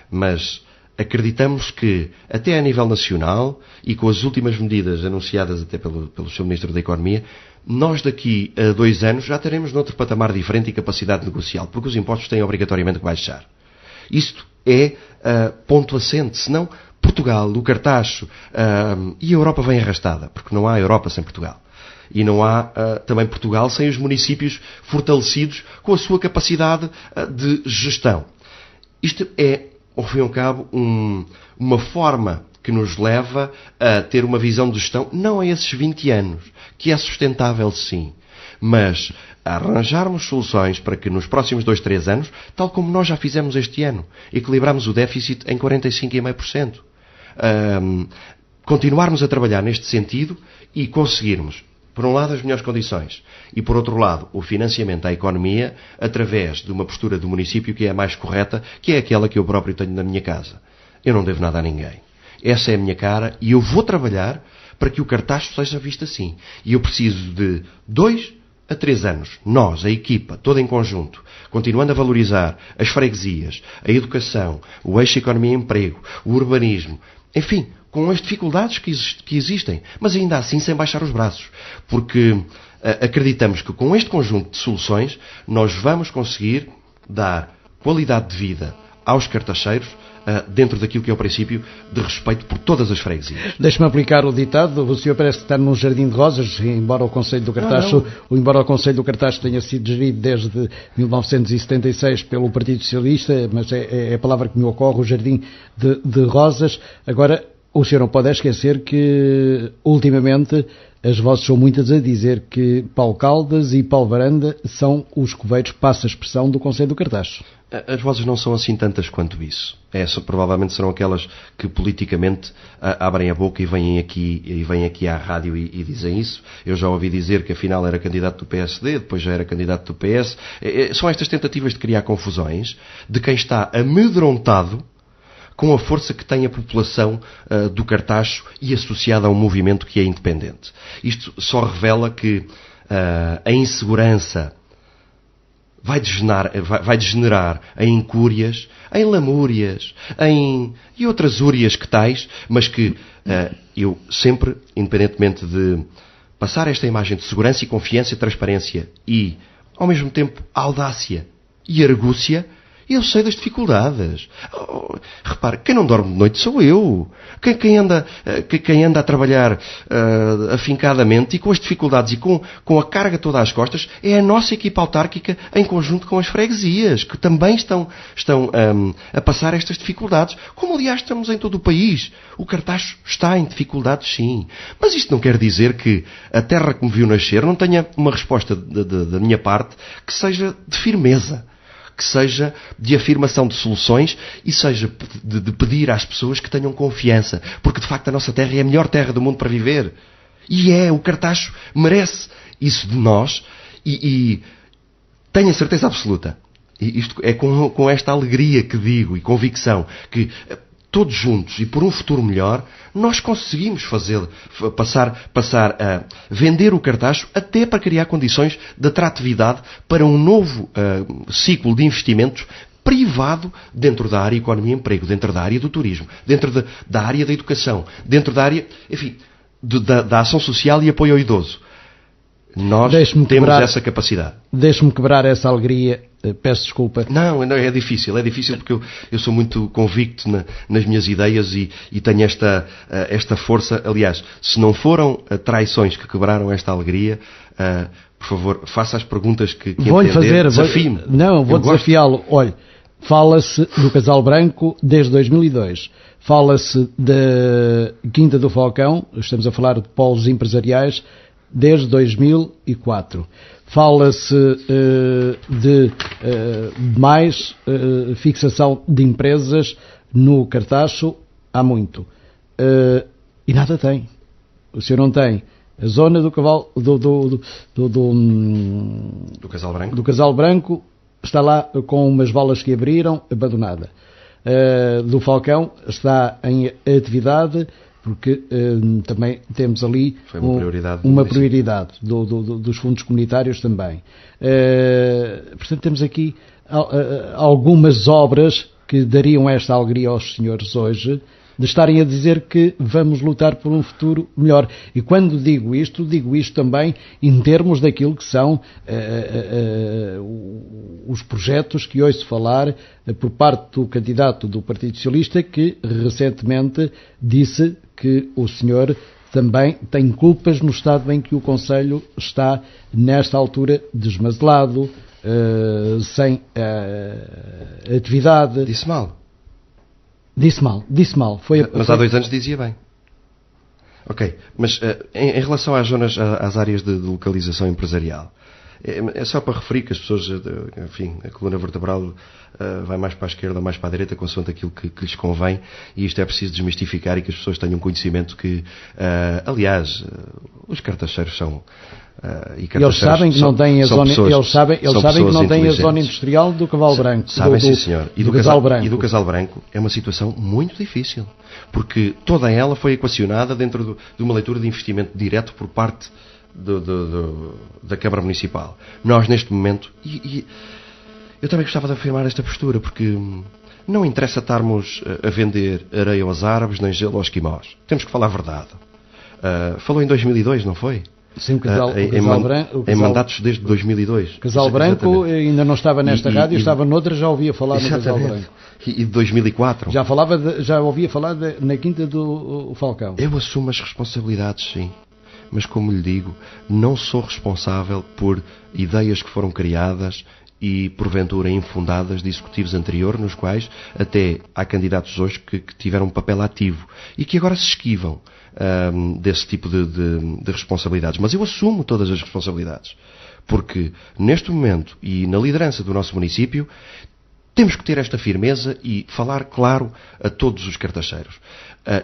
Mas acreditamos que, até a nível nacional, e com as últimas medidas anunciadas até pelo Sr. Ministro da Economia, nós daqui a 2 anos já teremos noutro patamar diferente e capacidade negocial, porque os impostos têm obrigatoriamente que baixar. Isto é ponto assente, senão Portugal, o Cartacho e a Europa vem arrastada, porque não há Europa sem Portugal. E não há também Portugal sem os municípios fortalecidos com a sua capacidade de gestão. Isto é, ao fim e ao cabo, uma forma que nos leva a ter uma visão de gestão, não a esses 20 anos, que é sustentável sim, mas a arranjarmos soluções para que nos próximos 2, 3 anos, tal como nós já fizemos este ano, equilibramos o déficit em 45,5%. Continuarmos a trabalhar neste sentido e conseguirmos, por um lado, as melhores condições e, por outro lado, o financiamento à economia através de uma postura do município que é a mais correta, que é aquela que eu próprio tenho na minha casa. Eu não devo nada a ninguém. Essa é a minha cara e eu vou trabalhar para que o Cartacho seja visto assim. E eu preciso de 2 a 3 anos, nós, a equipa, toda em conjunto, continuando a valorizar as freguesias, a educação, o eixo economia e emprego, o urbanismo, enfim, com as dificuldades que existem, mas ainda assim sem baixar os braços, porque acreditamos que com este conjunto de soluções nós vamos conseguir dar qualidade de vida aos cartacheiros dentro daquilo que é o princípio de respeito por todas as freguesias. Deixe-me aplicar o ditado. O senhor parece que está num jardim de rosas, embora o Concelho do Cartacho tenha sido gerido desde 1976 pelo Partido Socialista, mas é a palavra que me ocorre, o jardim de rosas. Agora, o senhor não pode esquecer que, ultimamente, as vozes são muitas a dizer que Paulo Caldas e Paulo Varanda são os coveiros, passa a expressão, do Concelho do Cartacho. As vozes não são assim tantas quanto isso. Provavelmente serão aquelas que politicamente abrem a boca e vêm aqui à rádio e dizem isso. Eu já ouvi dizer que afinal era candidato do PSD, depois já era candidato do PS. São estas tentativas de criar confusões de quem está amedrontado com a força que tem a população do Cartacho e associada a um movimento que é independente. Isto só revela que a insegurança vai degenerar em incúrias, em lamúrias, e outras úrias que tais, mas que eu sempre, independentemente de passar esta imagem de segurança e confiança e transparência e, ao mesmo tempo, audácia e argúcia, Eu sei das dificuldades. Repare, quem não dorme de noite sou eu. Quem anda a trabalhar afincadamente e com as dificuldades e com a carga toda às costas é a nossa equipa autárquica em conjunto com as freguesias, que também estão a passar estas dificuldades. Como, aliás, estamos em todo o país. O Cartaxo está em dificuldades, sim. Mas isto não quer dizer que a terra que me viu nascer não tenha uma resposta da minha parte que seja de firmeza, que seja de afirmação de soluções e seja de pedir às pessoas que tenham confiança. Porque, de facto, a nossa terra é a melhor terra do mundo para viver. E o Cartaxo merece isso de nós e tenho a certeza absoluta. E isto é com esta alegria que digo e convicção que todos juntos e por um futuro melhor, nós conseguimos passar a vender o Cartaxo até para criar condições de atratividade para um novo ciclo de investimentos privado dentro da área economia e emprego, dentro da área do turismo, dentro da área da educação, dentro da área, enfim, da ação social e apoio ao idoso. Nós temos essa capacidade. Deixe-me quebrar essa alegria. Peço desculpa. Não, é difícil porque eu sou muito convicto nas minhas ideias e tenho esta força. Aliás, se não foram traições que quebraram esta alegria, por favor, faça as perguntas que vou-lhe entender. Fazer, desafie-me. Não, vou desafiá-lo. Olhe, fala-se do Casal Branco desde 2002. Fala-se da Quinta do Falcão, estamos a falar de polos empresariais, desde 2004. Fala-se de mais fixação de empresas no Cartaxo há muito. E nada tem. O senhor não tem a zona do Casal Branco. Do Casal Branco está lá com umas valas que abriram, abandonada. Do Falcão está em atividade, porque também temos ali uma prioridade dos fundos comunitários também. Portanto, temos aqui algumas obras que dariam esta alegria aos senhores hoje, de estarem a dizer que vamos lutar por um futuro melhor. E quando digo isto também em termos daquilo que são os projetos que ouço falar por parte do candidato do Partido Socialista, que recentemente disse que o senhor também tem culpas no estado em que o Conselho está, nesta altura, desmazelado, sem atividade. Disse mal. Disse mal. Mas há 2 anos dizia bem. Ok, mas em relação às áreas de localização empresarial, é só para referir que as pessoas, enfim, a coluna vertebral vai mais para a esquerda ou mais para a direita, consoante aquilo que lhes convém, e isto é preciso desmistificar e que as pessoas tenham conhecimento que, aliás, os cartacheiros são... eles sabem que não têm a zona, eles sabem que não têm a zona industrial do Cavalo Branco. Sabem, sim, senhor. E do Casal Branco. E do Casal Branco é uma situação muito difícil, porque toda ela foi equacionada dentro de uma leitura de investimento direto por parte da Câmara Municipal. Nós, neste momento, e eu também gostava de afirmar esta postura, porque não interessa estarmos a vender areia aos árabes, nem gelo aos esquimós. Temos que falar a verdade. Falou em 2002, não foi? Sim, o Casal Branco. Em mandatos desde 2002. Casal Branco ainda não estava nesta rádio, estava noutra, já ouvia falar no Casal Branco. E de 2004. Já ouvia falar na Quinta do Falcão. Eu assumo as responsabilidades, sim. Mas, como lhe digo, não sou responsável por ideias que foram criadas e, porventura, infundadas de executivos anteriores, nos quais até há candidatos hoje que tiveram um papel ativo e que agora se esquivam desse tipo de responsabilidades. Mas eu assumo todas as responsabilidades, porque neste momento e na liderança do nosso município temos que ter esta firmeza e falar claro a todos os cartacheiros.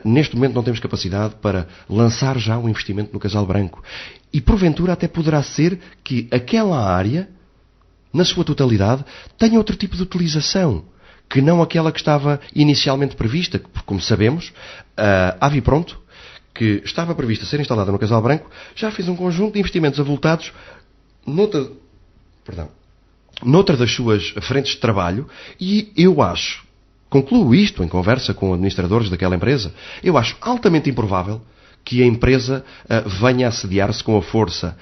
Neste momento não temos capacidade para lançar já um investimento no Casal Branco. E porventura até poderá ser que aquela área, na sua totalidade, tenha outro tipo de utilização, que não aquela que estava inicialmente prevista, porque, como sabemos, a Avipronto, que estava prevista ser instalada no Casal Branco, já fez um conjunto de investimentos avultados noutra das suas frentes de trabalho, e eu concluo isto em conversa com administradores daquela empresa, eu acho altamente improvável que a empresa venha a assediar-se com a força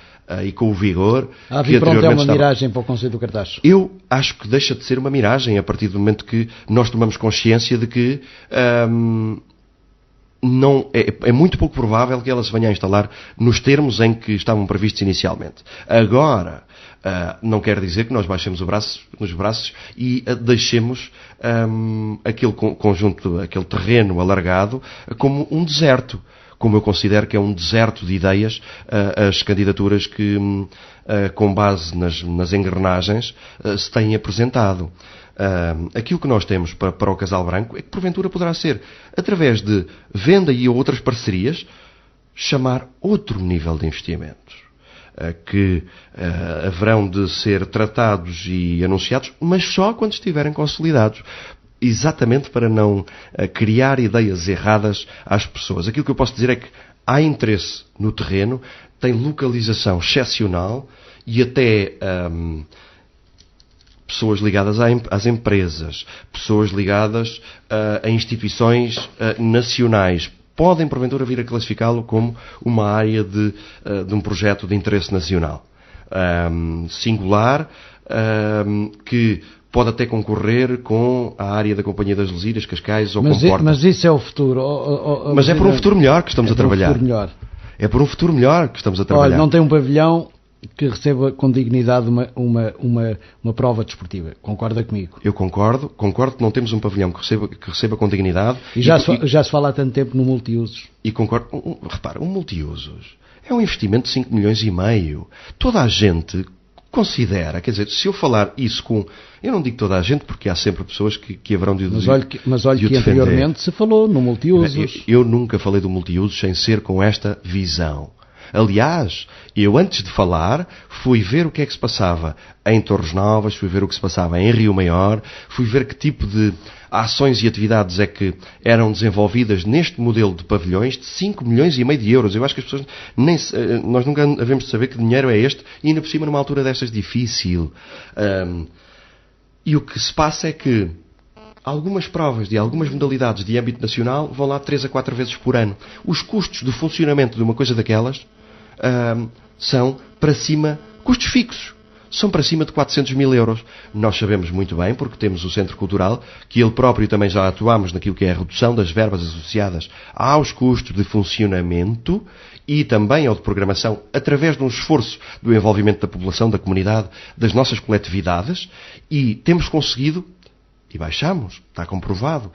e com o vigor A que Avipronto é uma estava. miragem para o Conselho do Cartaz. Eu acho que deixa de ser uma miragem a partir do momento que nós tomamos consciência de que não, é muito pouco provável que ela se venha a instalar nos termos em que estavam previstos inicialmente. Agora, não quer dizer que nós baixemos os braços e deixemos aquele conjunto, aquele terreno alargado como um deserto. Como eu considero que é um deserto de ideias, as candidaturas que, com base nas engrenagens, se têm apresentado. Aquilo que nós temos para o Casal Branco é que porventura poderá ser, através de venda e outras parcerias, chamar outro nível de investimentos, que haverão de ser tratados e anunciados, mas só quando estiverem consolidados. Exatamente para não criar ideias erradas às pessoas. Aquilo que eu posso dizer é que há interesse no terreno, tem localização excepcional e até pessoas ligadas às empresas, pessoas ligadas a instituições nacionais, podem porventura vir a classificá-lo como uma área de um projeto de interesse nacional. Singular, que pode até concorrer com a área da Companhia das Lesírias, Cascais ou Comporta. Mas isso é o futuro. Mas é por um futuro melhor que estamos a trabalhar. É por um futuro melhor que estamos a trabalhar. Olha, não tem um pavilhão que receba com dignidade uma prova desportiva. Concorda comigo? Eu concordo que não temos um pavilhão que receba com dignidade. E já se fala há tanto tempo no multiusos. E concordo. Repara, um multiusos é um investimento de 5 milhões e meio. Toda a gente considera, quer dizer, se eu falar isso com... Eu não digo toda a gente, porque há sempre pessoas que haverão de Mas olha que anteriormente se falou no multiusos. Eu nunca falei do multiusos sem ser com esta visão. Aliás, eu antes de falar, fui ver o que é que se passava em Torres Novas, fui ver o que se passava em Rio Maior, fui ver que tipo de ações e atividades é que eram desenvolvidas neste modelo de pavilhões de 5 milhões e meio de euros. Eu acho que as pessoas nós nunca havemos de saber que dinheiro é este, e ainda por cima numa altura destas difícil. E o que se passa é que algumas provas de algumas modalidades de âmbito nacional vão lá 3 a 4 vezes por ano. Os custos de funcionamento de uma coisa daquelas são para cima, custos fixos, são para cima de 400 mil euros. Nós sabemos muito bem, porque temos o Centro Cultural, que ele próprio também já atuamos naquilo que é a redução das verbas associadas aos custos de funcionamento e também ao de programação, através de um esforço do envolvimento da população, da comunidade, das nossas coletividades, e temos conseguido, e baixamos, está comprovado,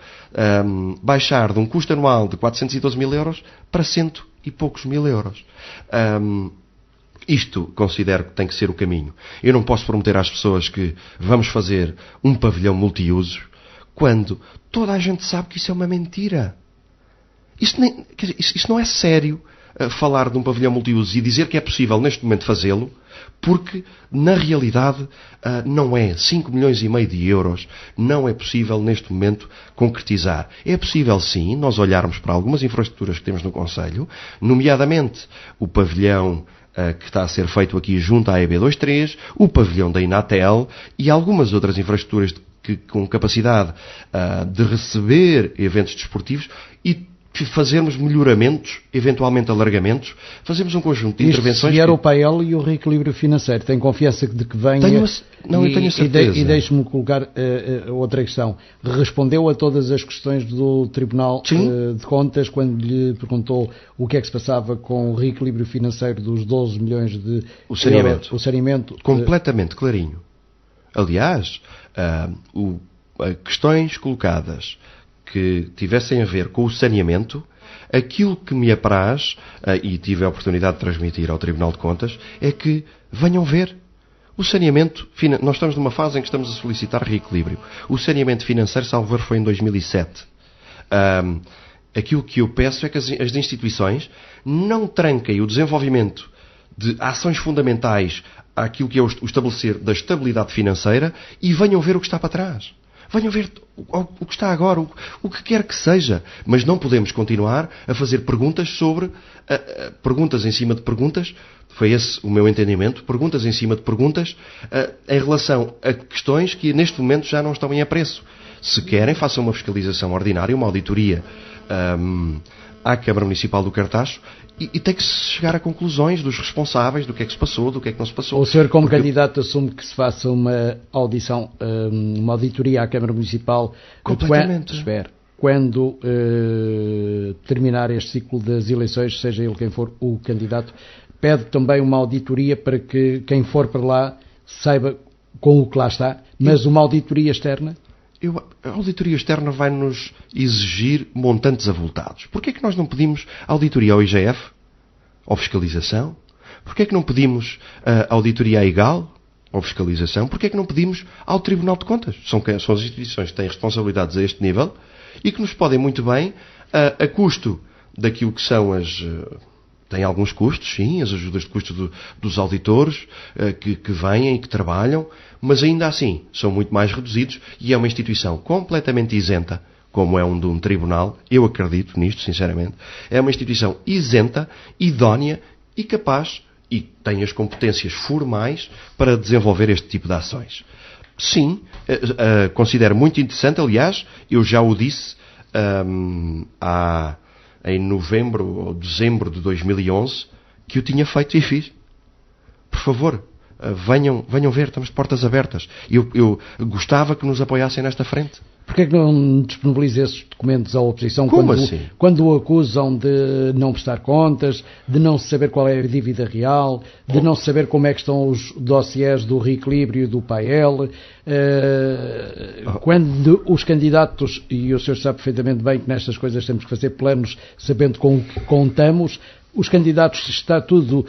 baixar de um custo anual de 412 mil euros para 100 e poucos mil euros. Isto considero que tem que ser o caminho. Eu não posso prometer às pessoas que vamos fazer um pavilhão multiusos quando toda a gente sabe que isso é uma mentira. Isto não é sério, falar de um pavilhão multiusos e dizer que é possível neste momento fazê-lo, porque na realidade não é 5 milhões e meio de euros, não é possível neste momento concretizar. É possível sim nós olharmos para algumas infraestruturas que temos no Conselho, nomeadamente o pavilhão que está a ser feito aqui junto à EB23, o pavilhão da Inatel e algumas outras infraestruturas com capacidade de receber eventos desportivos e fazermos melhoramentos, eventualmente alargamentos, fazemos um conjunto de intervenções... Se vier o PAEL e o reequilíbrio financeiro, tem confiança de que venha... eu tenho certeza. E deixe-me colocar outra questão. Respondeu a todas as questões do Tribunal de Contas quando lhe perguntou o que é que se passava com o reequilíbrio financeiro dos 12 milhões de euros? O saneamento. Completamente clarinho. Aliás, questões colocadas que tivessem a ver com o saneamento, aquilo que me apraz, e tive a oportunidade de transmitir ao Tribunal de Contas, é que venham ver. O saneamento, nós estamos numa fase em que estamos a solicitar reequilíbrio. O saneamento financeiro, salvo ver, foi em 2007. Aquilo que eu peço é que as instituições não tranquem o desenvolvimento de ações fundamentais àquilo que é o estabelecer da estabilidade financeira e venham ver o que está para trás. Venham ver o que está agora, o que quer que seja. Mas não podemos continuar a fazer perguntas sobre... perguntas em cima de perguntas. Foi esse o meu entendimento. Perguntas em cima de perguntas em relação a questões que neste momento já não estão em apreço. Se querem, façam uma fiscalização ordinária, uma auditoria à Câmara Municipal do Cartaxo e tem que se chegar a conclusões dos responsáveis, do que é que se passou, do que é que não se passou. O senhor, como candidato, assume que se faça uma audição, uma auditoria à Câmara Municipal completamente. Quando terminar este ciclo das eleições, seja ele quem for o candidato, pede também uma auditoria para que quem for para lá saiba com o que lá está, mas uma auditoria externa? A auditoria externa vai-nos exigir montantes avultados. Porquê é que nós não pedimos auditoria ao IGF? Ou fiscalização? Porquê é que não pedimos auditoria à IGAL? Ou fiscalização? Porquê é que não pedimos ao Tribunal de Contas? São as instituições que têm responsabilidades a este nível e que nos podem muito bem, a custo daquilo que são tem alguns custos, sim, as ajudas de custo dos auditores que vêm e que trabalham, mas ainda assim são muito mais reduzidos e é uma instituição completamente isenta, como é de um tribunal, eu acredito nisto, sinceramente, é uma instituição isenta, idónea e capaz, e tem as competências formais para desenvolver este tipo de ações. Sim, considero muito interessante, aliás, eu já o disse em novembro ou dezembro de 2011, que eu tinha feito e fiz. Por favor, venham ver, estamos de portas abertas. Eu gostava que nos apoiassem nesta frente. Porquê é que não disponibiliza esses documentos à oposição assim? Quando o acusam de não prestar contas, de não saber qual é a dívida real, de não saber como é que estão os dossiês do reequilíbrio do PAEL, quando os candidatos, e o senhor sabe perfeitamente bem que nestas coisas temos que fazer planos sabendo com o que contamos, os candidatos está tudo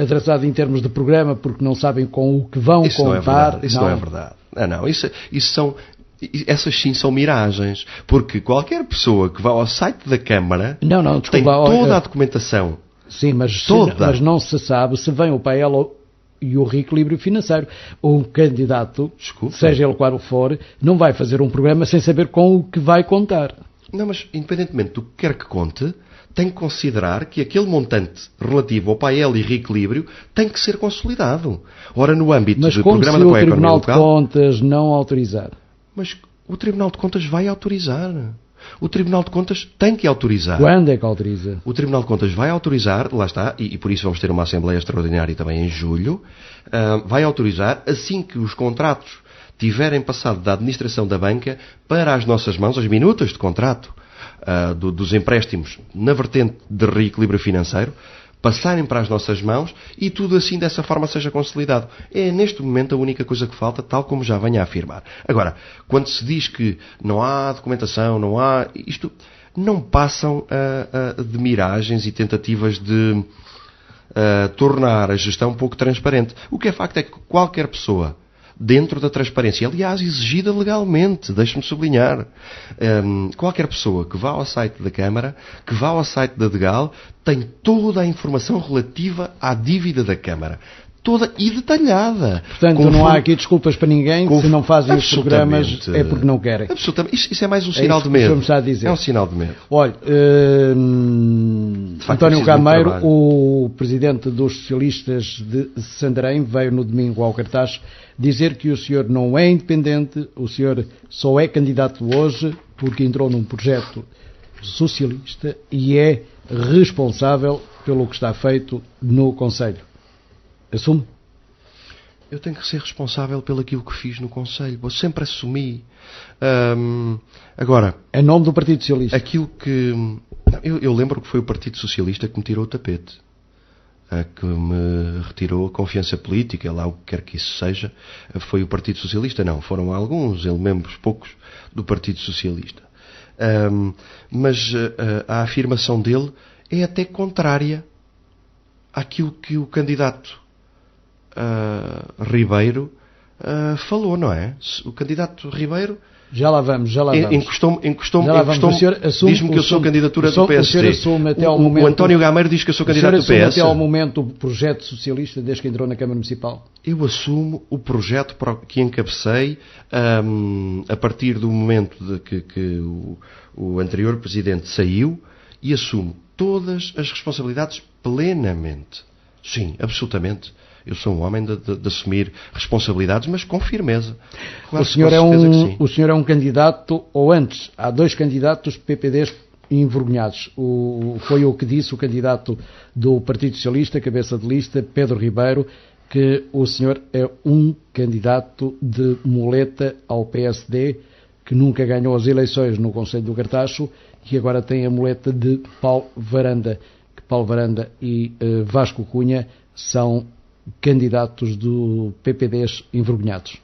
atrasado em termos de programa porque não sabem com o que vão contar. Isso não é verdade. Essas sim são miragens, porque qualquer pessoa que vá ao site da Câmara tem toda a documentação. Sim, mas não se sabe se vem o PAEL e o reequilíbrio financeiro. Um candidato, seja ele qual for, não vai fazer um programa sem saber com o que vai contar. Não, mas independentemente do que quer que conte, tem que considerar que aquele montante relativo ao PAEL e reequilíbrio tem que ser consolidado. Ora, no âmbito do programa da Economia Local... Mas como se o Tribunal de Contas não autorizar? Mas o Tribunal de Contas vai autorizar. O Tribunal de Contas tem que autorizar. Quando é que autoriza? O Tribunal de Contas vai autorizar, lá está, e por isso vamos ter uma Assembleia Extraordinária também em julho, vai autorizar assim que os contratos tiverem passado da administração da banca para as nossas mãos, as minutas de contrato dos empréstimos na vertente de reequilíbrio financeiro, passarem para as nossas mãos e tudo assim dessa forma seja consolidado. É neste momento a única coisa que falta, tal como já venho a afirmar. Agora, quando se diz que não há documentação, não há... Isto não passam de miragens e tentativas de tornar a gestão um pouco transparente. O que é facto é que qualquer pessoa, dentro da transparência, aliás, exigida legalmente, deixe-me sublinhar, qualquer pessoa que vá ao site da Câmara, que vá ao site da DGAL, tem toda a informação relativa à dívida da Câmara. Toda e detalhada. Portanto, não há aqui desculpas para ninguém, se não fazem os programas é porque não querem. Absolutamente. Isso é mais um sinal de medo. É um sinal de medo. Olha, António Gameiro, o presidente dos socialistas de Santarém, veio no domingo ao Cartaxo dizer que o senhor não é independente, o senhor só é candidato hoje porque entrou num projeto socialista e é responsável pelo que está feito no Conselho. Assume? Eu tenho que ser responsável pelo aquilo que fiz no Conselho. Eu sempre assumi. Agora... Em nome do Partido Socialista? Aquilo que... Eu lembro que foi o Partido Socialista que me tirou o tapete. Que me retirou a confiança política, lá o que quer que isso seja. Foi o Partido Socialista? Não. Foram alguns membros, poucos, do Partido Socialista. Mas a afirmação dele é até contrária àquilo que o candidato Ribeiro falou, não é? O candidato Ribeiro já lá vamos. Encostou-me, diz-me que eu sou candidatura do PSD. O António Gameiro diz que eu sou candidato do PS. Até ao momento o projeto socialista desde que entrou na Câmara Municipal? Eu assumo o projeto que encabecei a partir do momento de que o anterior presidente saiu e assumo todas as responsabilidades plenamente. Sim, absolutamente. Eu sou um homem de assumir responsabilidades, mas com firmeza. Claro, o senhor é um candidato, ou antes, há dois candidatos PPDs envergonhados. Foi o que disse o candidato do Partido Socialista, cabeça de lista, Pedro Ribeiro, que o senhor é um candidato de muleta ao PSD, que nunca ganhou as eleições no Conselho do Cartaxo e agora tem a muleta de Paulo Varanda, que Paulo Varanda e Vasco Cunha são candidatos do PPDs envergonhados.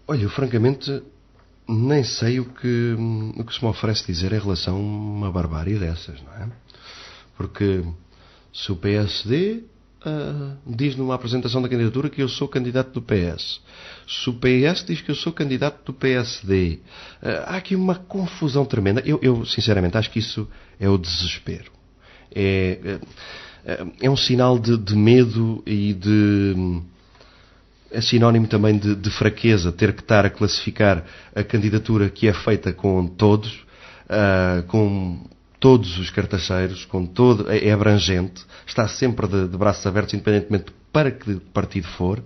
Olha, eu francamente nem sei o que se me oferece dizer em relação a uma barbárie dessas, não é? Porque se o PSD diz numa apresentação da candidatura que eu sou candidato do PS, se o PS diz que eu sou candidato do PSD, há aqui uma confusão tremenda. Eu sinceramente acho que isso é o desespero. É um sinal de medo e é sinónimo também de fraqueza ter que estar a classificar a candidatura que é feita com todos os cartacheiros, é abrangente, está sempre de braços abertos, independentemente para que partido for,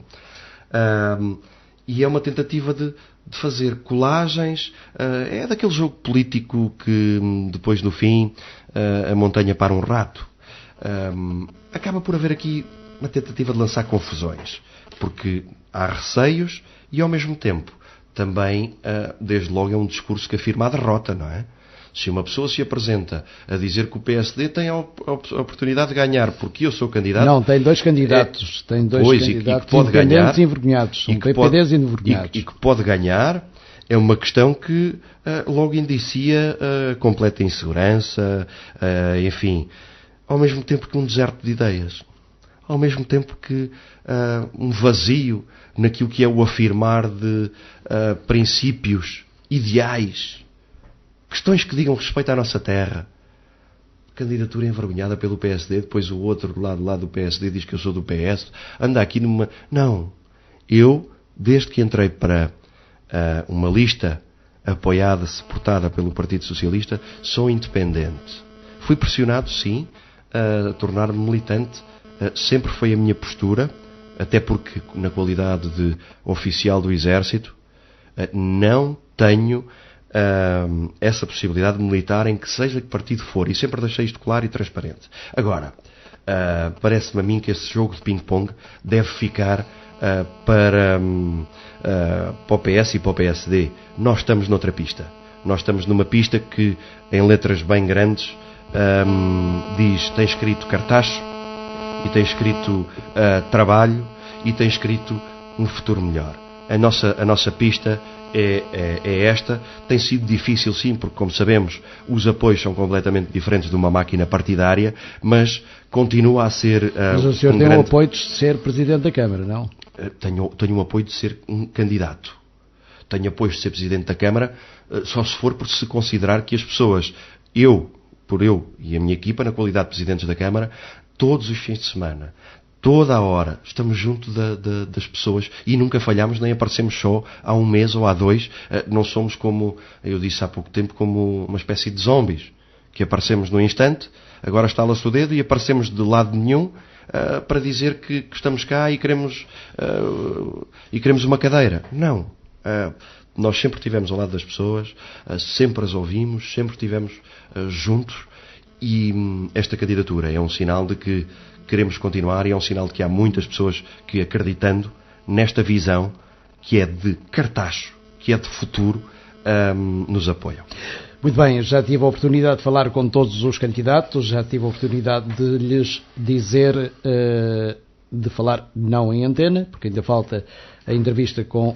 e é uma tentativa de fazer colagens, é daquele jogo político que depois no fim a montanha para um rato. Acaba por haver aqui uma tentativa de lançar confusões, porque há receios e ao mesmo tempo também, desde logo, é um discurso que afirma a derrota, não é? Se uma pessoa se apresenta a dizer que o PSD tem a oportunidade de ganhar porque eu sou candidato... Não, tem dois candidatos. Tem dois candidatos que pode ganhar, e envergonhados. São PPDs envergonhados. E que pode ganhar é uma questão que logo indicia completa insegurança, enfim, ao mesmo tempo que um deserto de ideias. Ao mesmo tempo que um vazio naquilo que é o afirmar de princípios, ideais, questões que digam respeito à nossa terra. Candidatura envergonhada pelo PSD, depois o outro do lado do PSD diz que eu sou do PS, anda aqui numa... Não. Eu, desde que entrei para uma lista apoiada, suportada pelo Partido Socialista, sou independente. Fui pressionado, sim, a tornar-me militante. Sempre foi a minha postura, até porque, na qualidade de oficial do Exército, não tenho essa possibilidade de militar em que seja que partido for, e sempre deixei isto claro e transparente. Agora, parece-me a mim que esse jogo de ping-pong deve ficar para o PS e para o PSD. Nós estamos noutra pista. Nós estamos numa pista que, em letras bem grandes, tem escrito Cartaxo, e tem escrito trabalho, e tem escrito um futuro melhor. A nossa pista é esta. Tem sido difícil, sim, porque, como sabemos, os apoios são completamente diferentes de uma máquina partidária, mas continua a ser mas o senhor tem o apoio de ser Presidente da Câmara, não? Tenho o apoio de ser um candidato. Tenho apoio de ser Presidente da Câmara, só se for por se considerar que as pessoas, eu e a minha equipa, na qualidade de Presidentes da Câmara, todos os fins de semana, toda a hora, estamos junto das pessoas e nunca falhamos, nem aparecemos só há um mês ou há dois. Não somos, como eu disse há pouco tempo, como uma espécie de zombies, que aparecemos num instante, agora estala-se o dedo e aparecemos de lado nenhum para dizer que estamos cá e queremos uma cadeira. Não. Nós sempre estivemos ao lado das pessoas, sempre as ouvimos, sempre estivemos juntos, e esta candidatura é um sinal de que queremos continuar, e é um sinal de que há muitas pessoas que, acreditando nesta visão que é de Cartaxo, que é de futuro, nos apoiam. Muito bem, já tive a oportunidade de falar com todos os candidatos, já tive a oportunidade de lhes dizer, de falar não em antena, porque ainda falta a entrevista com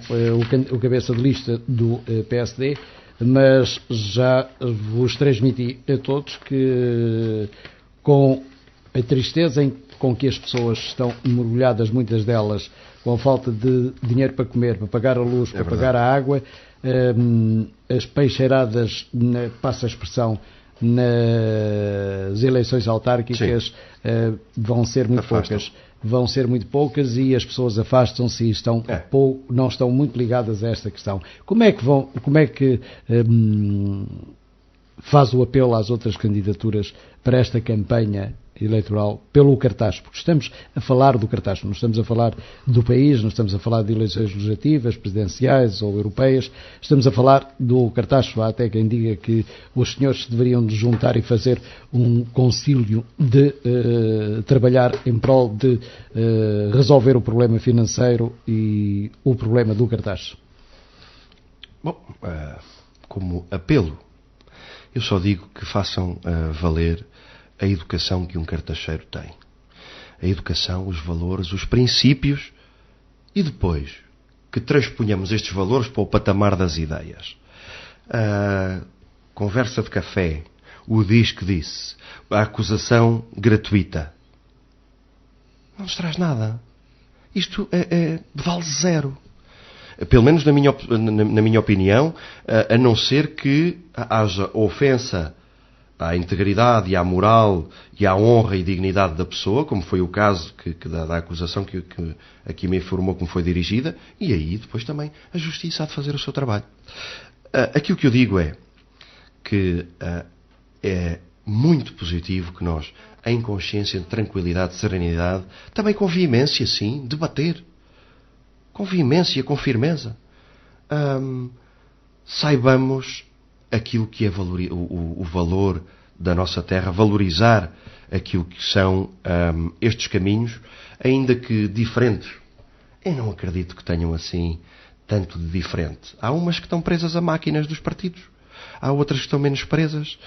o cabeça de lista do PSD, mas já vos transmiti a todos que, com a tristeza com que as pessoas estão mergulhadas, muitas delas com a falta de dinheiro para comer, para pagar a luz, para pagar a água, as peixeiradas, passa a expressão, nas eleições autárquicas vão ser muito poucas. Vão ser muito poucas e as pessoas afastam-se e não estão muito ligadas a esta questão. Como é que faz o apelo às outras candidaturas para esta campanha eleitoral pelo Cartaxo, porque estamos a falar do Cartaxo, não estamos a falar do país, não estamos a falar de eleições legislativas, presidenciais ou europeias, estamos a falar do Cartaxo. Há até quem diga que os senhores se deveriam de juntar e fazer um concílio de trabalhar em prol de resolver o problema financeiro e o problema do Cartaxo. Bom, como apelo, eu só digo que façam valer a educação que um cartacheiro tem. A educação, os valores, os princípios e depois que transponhamos estes valores para o patamar das ideias. A conversa de café, o diz que disse, a acusação gratuita. Não nos traz nada. Isto vale zero. Pelo menos na minha opinião, a não ser que haja ofensa à integridade e à moral e à honra e dignidade da pessoa, como foi o caso da acusação que aqui me informou como foi dirigida, e aí depois também a Justiça há de fazer o seu trabalho. Aquilo que eu digo é que é muito positivo que nós, em consciência, em tranquilidade, serenidade, também com veemência, sim, debater. Com veemência, com firmeza. Saibamos aquilo que é o valor da nossa terra, valorizar aquilo que são estes caminhos, ainda que diferentes. Eu não acredito que tenham assim tanto de diferente. Há umas que estão presas a máquinas dos partidos. Há outras que estão menos presas.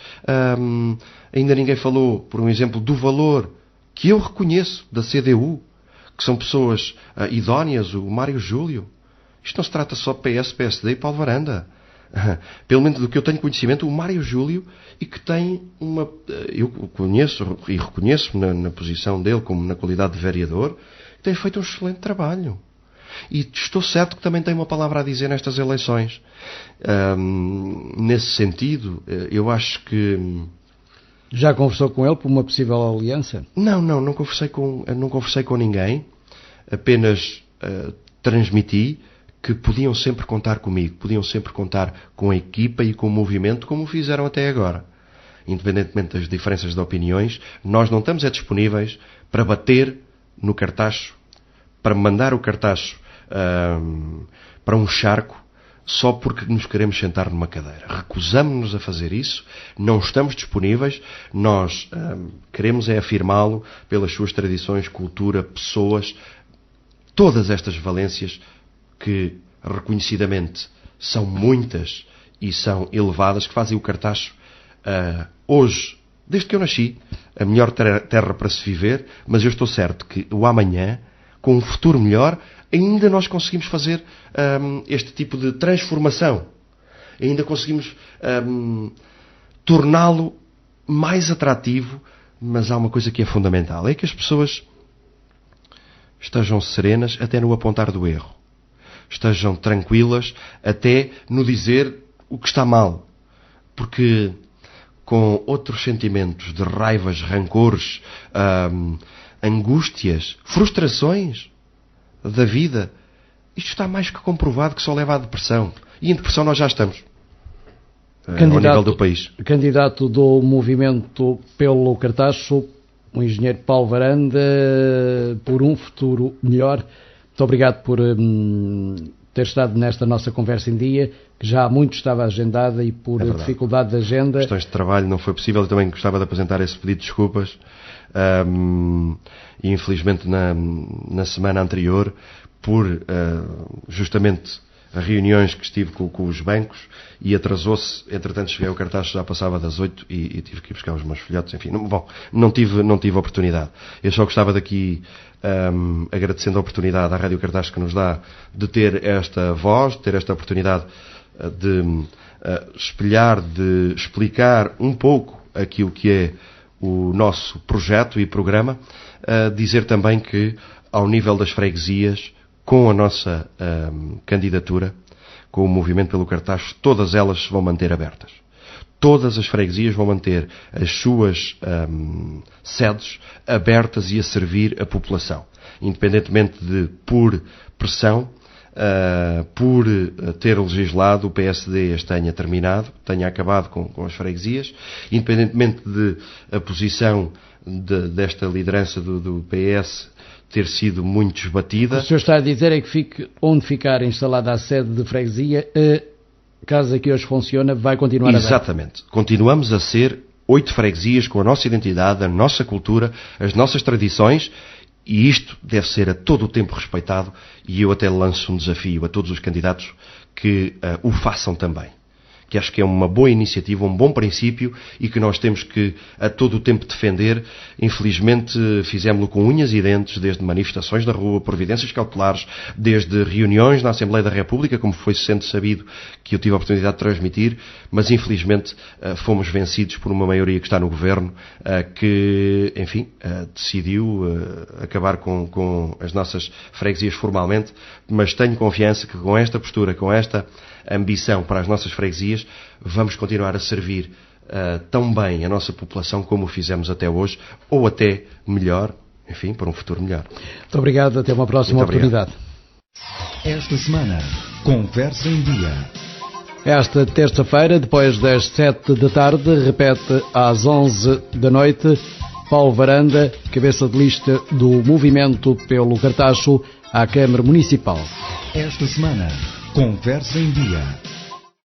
Ainda ninguém falou, por um exemplo, do valor que eu reconheço da CDU, que são pessoas idóneas, o Mário Júlio. Isto não se trata só de PS, PSD e Paulo Varanda. Pelo menos do que eu tenho conhecimento, o Mário Júlio, e que tem uma... Eu conheço e reconheço na posição dele, como na qualidade de vereador, que tem feito um excelente trabalho. E estou certo que também tem uma palavra a dizer nestas eleições. Nesse sentido, eu acho que... Já conversou com ele por uma possível aliança? Não conversei com ninguém. Apenas transmiti que podiam sempre contar comigo, podiam sempre contar com a equipa e com o movimento, como o fizeram até agora. Independentemente das diferenças de opiniões, nós não estamos disponíveis para bater no Cartaxo, para mandar o Cartaxo para um charco, só porque nos queremos sentar numa cadeira. Recusamos-nos a fazer isso, não estamos disponíveis, nós queremos afirmá-lo pelas suas tradições, cultura, pessoas, todas estas valências que reconhecidamente são muitas e são elevadas, que fazem o Cartaxo hoje, desde que eu nasci, a melhor terra para se viver, mas eu estou certo que o amanhã, com um futuro melhor, ainda nós conseguimos fazer este tipo de transformação. Ainda conseguimos torná-lo mais atrativo, mas há uma coisa que é fundamental, é que as pessoas estejam serenas até no apontar do erro. Estejam tranquilas até no dizer o que está mal. Porque com outros sentimentos de raivas, rancores, angústias, frustrações da vida, isto está mais que comprovado que só leva à depressão. E em depressão nós já estamos. Ao nível do país. Candidato do movimento pelo Cartaxo, o engenheiro Paulo Varanda, por um futuro melhor. Muito obrigado por ter estado nesta nossa conversa em dia, que já há muito estava agendada e por dificuldade de agenda. Questões de trabalho não foi possível. Eu também gostava de apresentar esse pedido de desculpas. E infelizmente na semana anterior, por justamente reuniões que estive com os bancos, e atrasou-se, entretanto cheguei ao Cartaxo, já passava das 8 e tive que ir buscar os meus filhotes, enfim, não tive oportunidade. Eu só gostava daqui, agradecendo a oportunidade à Rádio Cartaxo que nos dá de ter esta voz, de ter esta oportunidade de espelhar, de explicar um pouco aquilo que é o nosso projeto e programa, dizer também que ao nível das freguesias, com a nossa candidatura, com o movimento pelo Cartaxo, todas elas se vão manter abertas. Todas as freguesias vão manter as suas sedes abertas e a servir a população. Independentemente de, por pressão, por ter legislado, o PSD tenha acabado com as freguesias, independentemente de a posição desta liderança do PS ter sido muito esbatida. O senhor está a dizer é que fique onde ficar instalada a sede de freguesia, a casa que hoje funciona vai continuar aberta. Exatamente. Continuamos a ser 8 freguesias com a nossa identidade, a nossa cultura, as nossas tradições, e isto deve ser a todo o tempo respeitado, e eu até lanço um desafio a todos os candidatos que o façam também. Que acho que é uma boa iniciativa, um bom princípio e que nós temos que a todo o tempo defender. Infelizmente fizemos-lo com unhas e dentes, desde manifestações na rua, providências cautelares, desde reuniões na Assembleia da República, como foi sendo sabido que eu tive a oportunidade de transmitir, mas infelizmente fomos vencidos por uma maioria que está no Governo, que, enfim, decidiu acabar com as nossas freguesias formalmente, mas tenho confiança que com esta postura, com esta ambição para as nossas freguesias, vamos continuar a servir tão bem a nossa população como o fizemos até hoje, ou até melhor, enfim, para um futuro melhor. Muito obrigado, até uma próxima oportunidade. Esta semana, Conversa em Dia. Esta terça-feira, depois das 7 da tarde, repete às 11 da noite, Paulo Varanda, cabeça de lista do Movimento pelo Cartacho à Câmara Municipal. Esta semana, Conversa em Dia.